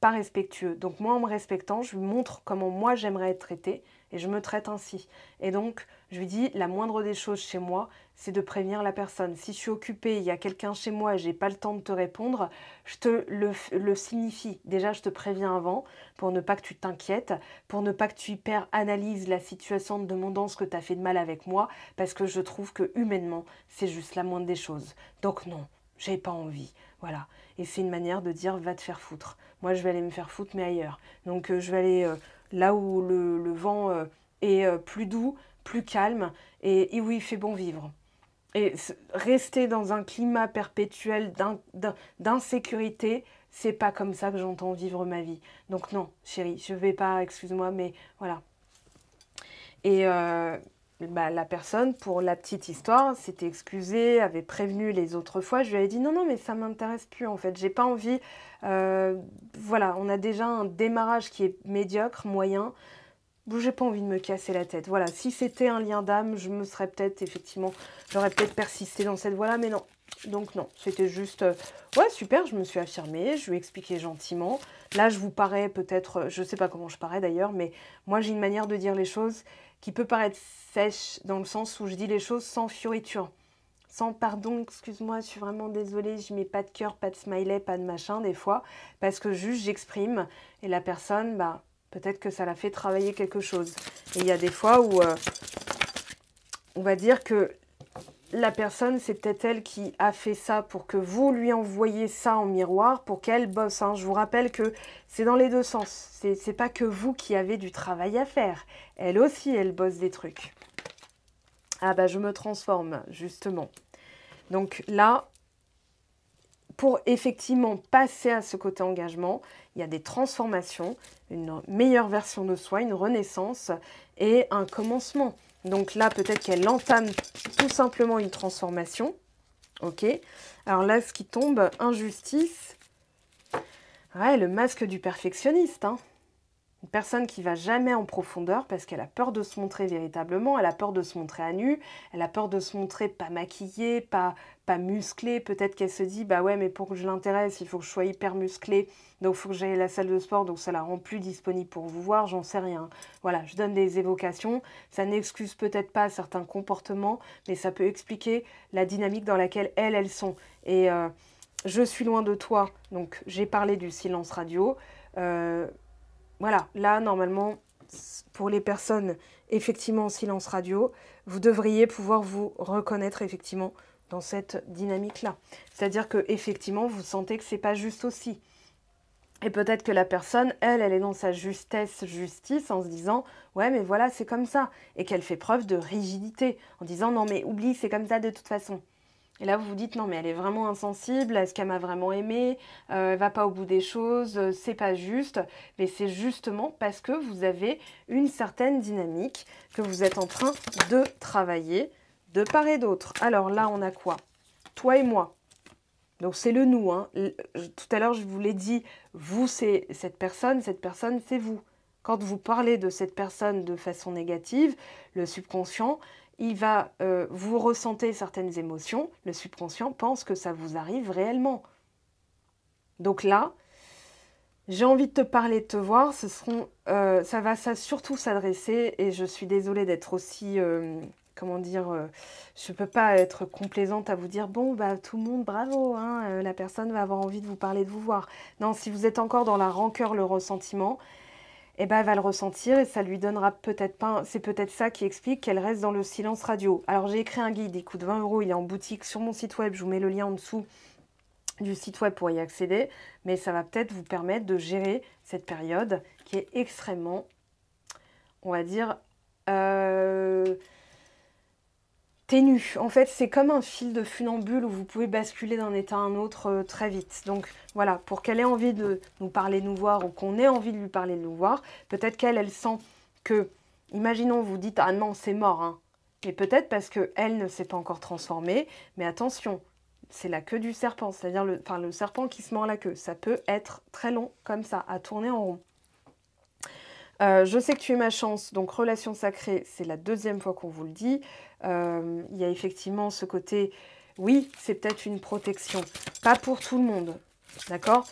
pas respectueux. Donc moi, en me respectant, je lui montre comment moi, j'aimerais être traitée, et je me traite ainsi. Et donc, je lui dis, la moindre des choses chez moi, c'est de prévenir la personne. Si je suis occupée, il y a quelqu'un chez moi et j'ai pas le temps de te répondre, je te le signifie. Déjà, je te préviens avant pour ne pas que tu t'inquiètes, pour ne pas que tu hyper analyses la situation en te demandant ce que tu as fait de mal avec moi, parce que je trouve que humainement, c'est juste la moindre des choses. Donc non, j'ai pas envie. Voilà. Et c'est une manière de dire, va te faire foutre. Moi, je vais aller me faire foutre, mais ailleurs. Donc, je vais aller là où le vent est plus doux, plus calme, et où il fait bon vivre. Et rester dans un climat perpétuel d'insécurité, c'est pas comme ça que j'entends vivre ma vie. Donc non, chérie, je vais pas, excuse-moi, mais voilà. Et la personne, pour la petite histoire, s'était excusée, avait prévenu les autres fois. Je lui avais dit non, non, mais ça m'intéresse plus en fait. J'ai pas envie. Voilà, on a déjà un démarrage qui est médiocre, moyen. J'ai pas envie de me casser la tête. Voilà, si c'était un lien d'âme, je me serais peut-être, effectivement, j'aurais peut-être persisté dans cette voie-là, mais non. Donc non, c'était juste, ouais, super, je me suis affirmée, je lui ai expliqué gentiment. Là, je vous parais peut-être, je sais pas comment je parais d'ailleurs, mais moi, j'ai une manière de dire les choses qui peut paraître sèche, dans le sens où je dis les choses sans fioriture. Sans pardon, excuse-moi, je suis vraiment désolée, je mets pas de cœur, pas de smiley, pas de machin des fois, parce que juste j'exprime, et la personne, bah... peut-être que ça l'a fait travailler quelque chose. Et il y a des fois où on va dire que la personne, c'est peut-être elle qui a fait ça pour que vous lui envoyiez ça en miroir pour qu'elle bosse. Hein. Je vous rappelle que c'est dans les deux sens. C'est pas que vous qui avez du travail à faire. Elle aussi, elle bosse des trucs. Ah bah je me transforme, justement. Donc là, pour effectivement passer à ce côté engagement, il y a des transformations, une meilleure version de soi, une renaissance et un commencement. Donc là, peut-être qu'elle entame tout simplement une transformation. Ok. Alors là, ce qui tombe, injustice. Ouais, le masque du perfectionniste, hein. Une personne qui va jamais en profondeur parce qu'elle a peur de se montrer véritablement, elle a peur de se montrer à nu, elle a peur de se montrer pas maquillée, pas musclée. Peut-être qu'elle se dit, bah ouais, mais pour que je l'intéresse, il faut que je sois hyper musclée, donc il faut que j'aille à la salle de sport, donc ça la rend plus disponible pour vous voir, j'en sais rien. Voilà, je donne des évocations, ça n'excuse peut-être pas certains comportements, mais ça peut expliquer la dynamique dans laquelle elles sont. Et je suis loin de toi, donc j'ai parlé du silence radio. Voilà, là, normalement, pour les personnes effectivement en silence radio, vous devriez pouvoir vous reconnaître effectivement dans cette dynamique-là. C'est-à-dire que effectivement, vous sentez que c'est pas juste aussi. Et peut-être que la personne, elle est dans sa justice en se disant « Ouais, mais voilà, c'est comme ça ». Et qu'elle fait preuve de rigidité en disant « Non, mais oublie, c'est comme ça de toute façon ». Et là, vous vous dites, non, mais elle est vraiment insensible, est-ce qu'elle m'a vraiment aimé, elle va pas au bout des choses, c'est pas juste. Mais c'est justement parce que vous avez une certaine dynamique que vous êtes en train de travailler de part et d'autre. Alors là, on a quoi? Toi et moi. Donc c'est le nous, hein. Tout à l'heure, je vous l'ai dit, vous, c'est cette personne, c'est vous. Quand vous parlez de cette personne de façon négative, le subconscient, il va, vous ressentez certaines émotions, le subconscient pense que ça vous arrive réellement. Donc là, j'ai envie de te parler, de te voir, ça va surtout s'adresser, et je suis désolée d'être aussi, comment dire, je ne peux pas être complaisante à vous dire, bon, bah tout le monde, bravo, hein, la personne va avoir envie de vous parler, de vous voir. Non, si vous êtes encore dans la rancœur, le ressentiment, eh ben, elle va le ressentir et ça lui donnera peut-être pas... C'est peut-être ça qui explique qu'elle reste dans le silence radio. Alors, j'ai écrit un guide, il coûte 20 €, il est en boutique sur mon site web, je vous mets le lien en dessous du site web pour y accéder, mais ça va peut-être vous permettre de gérer cette période qui est extrêmement, on va dire, ténue. En fait, c'est comme un fil de funambule où vous pouvez basculer d'un état à un autre très vite. Donc voilà, pour qu'elle ait envie de nous parler, de nous voir, ou qu'on ait envie de lui parler, de nous voir, peut-être qu'elle sent que, imaginons, vous dites « Ah non, c'est mort hein ». Et peut-être parce qu'elle ne s'est pas encore transformée, mais attention, c'est la queue du serpent, c'est-à-dire le serpent qui se mord la queue. Ça peut être très long comme ça, à tourner en rond. Je sais que tu es ma chance, donc relation sacrée, c'est la deuxième fois qu'on vous le dit. Il y a effectivement ce côté, oui, c'est peut-être une protection, pas pour tout le monde, d'accord?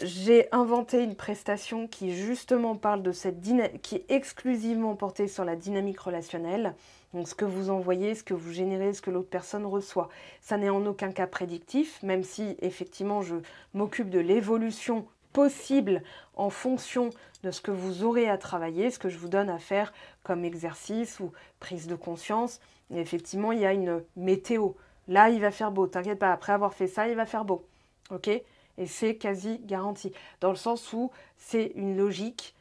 J'ai inventé une prestation qui justement parle de cette dynamique, qui est exclusivement portée sur la dynamique relationnelle. Donc ce que vous envoyez, ce que vous générez, ce que l'autre personne reçoit. Ça n'est en aucun cas prédictif, même si effectivement je m'occupe de l'évolution possible en fonction de ce que vous aurez à travailler, ce que je vous donne à faire comme exercice ou prise de conscience. Et effectivement, il y a une météo. Là, il va faire beau, t'inquiète pas, après avoir fait ça, il va faire beau. Ok? Et c'est quasi garanti. Dans le sens où c'est une logique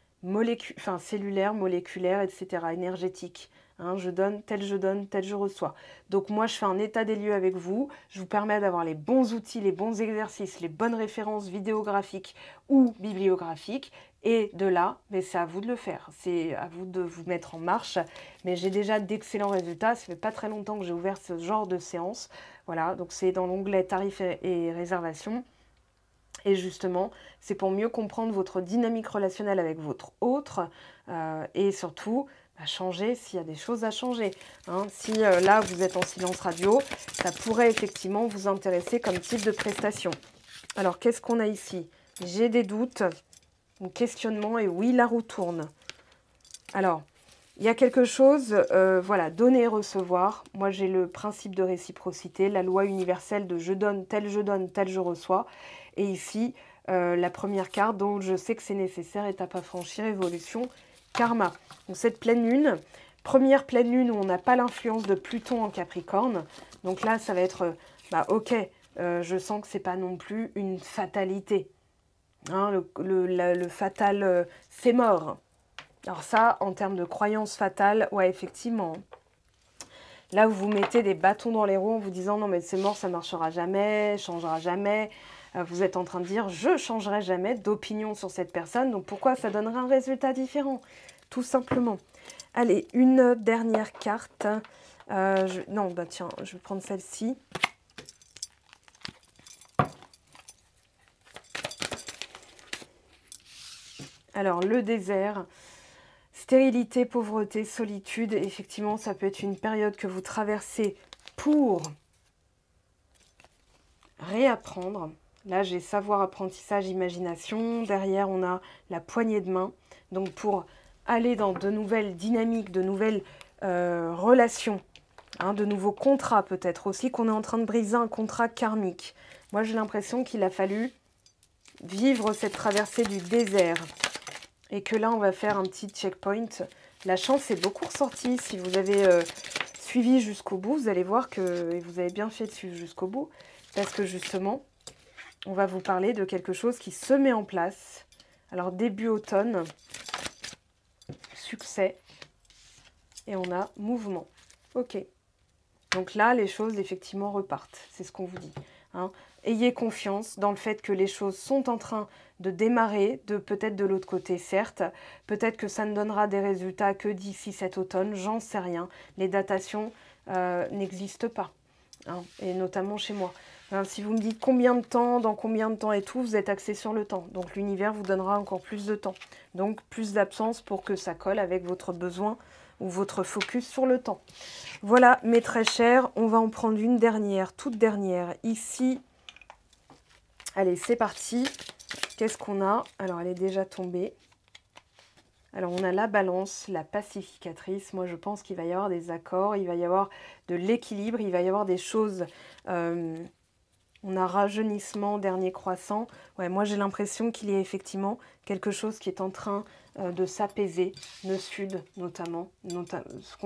cellulaire, moléculaire, etc., énergétique. Hein, je donne, tel je reçois. Donc moi, je fais un état des lieux avec vous. Je vous permets d'avoir les bons outils, les bons exercices, les bonnes références vidéographiques ou bibliographiques. Et de là, mais c'est à vous de le faire. C'est à vous de vous mettre en marche. Mais j'ai déjà d'excellents résultats. Ça fait pas très longtemps que j'ai ouvert ce genre de séance. Voilà, donc c'est dans l'onglet tarifs et réservations. Et justement, c'est pour mieux comprendre votre dynamique relationnelle avec votre autre et surtout changer s'il y a des choses à changer. Hein. Si là, vous êtes en silence radio, ça pourrait effectivement vous intéresser comme type de prestation. Alors, qu'est-ce qu'on a ici? J'ai des doutes, un questionnement et oui, la roue tourne. Alors, il y a quelque chose, voilà, donner et recevoir. Moi, j'ai le principe de réciprocité, la loi universelle de je donne, tel je reçois. Et ici, la première carte dont je sais que c'est nécessaire, étape à franchir, évolution, karma. Donc cette pleine lune, première pleine lune où on n'a pas l'influence de Pluton en Capricorne. Donc là, ça va être, ok, je sens que c'est pas non plus une fatalité. Hein, le fatal, c'est mort. Alors ça, en termes de croyance fatale, ouais, effectivement. Là, vous mettez des bâtons dans les roues en vous disant « Non, mais c'est mort, ça ne marchera jamais, changera jamais ». Vous êtes en train de dire « Je ne changerai jamais d'opinion sur cette personne, donc pourquoi ça donnerait un résultat différent ?» Tout simplement. Allez, une dernière carte. Non, bah tiens, je vais prendre celle-ci. Alors, le désert, stérilité, pauvreté, solitude. Effectivement, ça peut être une période que vous traversez pour réapprendre. Là, j'ai savoir, apprentissage, imagination. Derrière, on a la poignée de main. Donc, pour aller dans de nouvelles dynamiques, de nouvelles relations, hein, de nouveaux contrats peut-être aussi, qu'on est en train de briser un contrat karmique. Moi, j'ai l'impression qu'il a fallu vivre cette traversée du désert. Et que là, on va faire un petit checkpoint. La chance est beaucoup ressortie. Si vous avez suivi jusqu'au bout, vous allez voir que vous avez bien fait de suivre jusqu'au bout. Parce que justement, on va vous parler de quelque chose qui se met en place. Alors, début automne, succès. Et on a mouvement. Ok. Donc là, les choses, effectivement, repartent. C'est ce qu'on vous dit. Hein. Ayez confiance dans le fait que les choses sont en train de démarrer, peut-être de l'autre côté, certes. Peut-être que ça ne donnera des résultats que d'ici cet automne, j'en sais rien. Les datations n'existent pas, hein, et notamment chez moi. Hein, si vous me dites combien de temps, dans combien de temps et tout, vous êtes axé sur le temps. Donc l'univers vous donnera encore plus de temps. Donc plus d'absence pour que ça colle avec votre besoin ou votre focus sur le temps. Voilà, mes très chers, on va en prendre une dernière, toute dernière, ici. Allez, c'est parti. Qu'est-ce qu'on a? Alors, elle est déjà tombée. Alors, on a la balance, la pacificatrice. Moi, je pense qu'il va y avoir des accords, il va y avoir de l'équilibre, il va y avoir des choses... on a rajeunissement, dernier croissant. Ouais, moi, j'ai l'impression qu'il y a effectivement quelque chose qui est en train de s'apaiser, le sud notamment, ce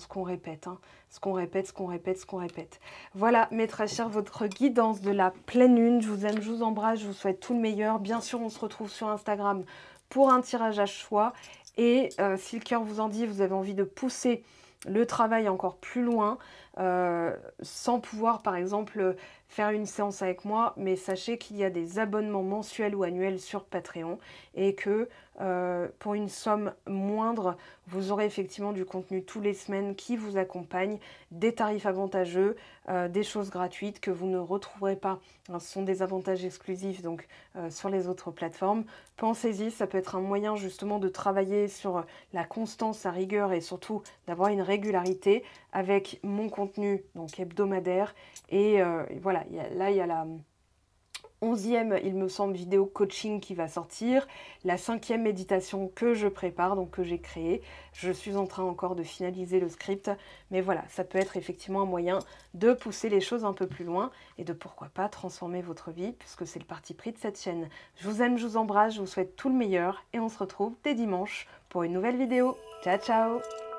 qu'on répète, hein. Ce qu'on répète, ce qu'on répète, ce qu'on répète. Voilà, mes très chers, votre guidance de la pleine lune. Je vous aime, je vous embrasse, je vous souhaite tout le meilleur. Bien sûr, on se retrouve sur Instagram pour un tirage à choix. Et si le cœur vous en dit, vous avez envie de pousser le travail encore plus loin, sans pouvoir, par exemple, faire une séance avec moi, mais sachez qu'il y a des abonnements mensuels ou annuels sur Patreon et que pour une somme moindre, vous aurez effectivement du contenu tous les semaines qui vous accompagne, des tarifs avantageux, des choses gratuites que vous ne retrouverez pas. Ce sont des avantages exclusifs donc sur les autres plateformes. Pensez-y, ça peut être un moyen justement de travailler sur la constance, la rigueur et surtout d'avoir une régularité avec mon contenu donc hebdomadaire. Et voilà, là il y a la 11e, il me semble, vidéo coaching qui va sortir, la 5e méditation que je prépare, donc que j'ai créée. Je suis en train encore de finaliser le script, mais voilà, ça peut être effectivement un moyen de pousser les choses un peu plus loin et de pourquoi pas transformer votre vie, puisque c'est le parti pris de cette chaîne. Je vous aime, je vous embrasse, je vous souhaite tout le meilleur et on se retrouve dès dimanche pour une nouvelle vidéo. Ciao, ciao!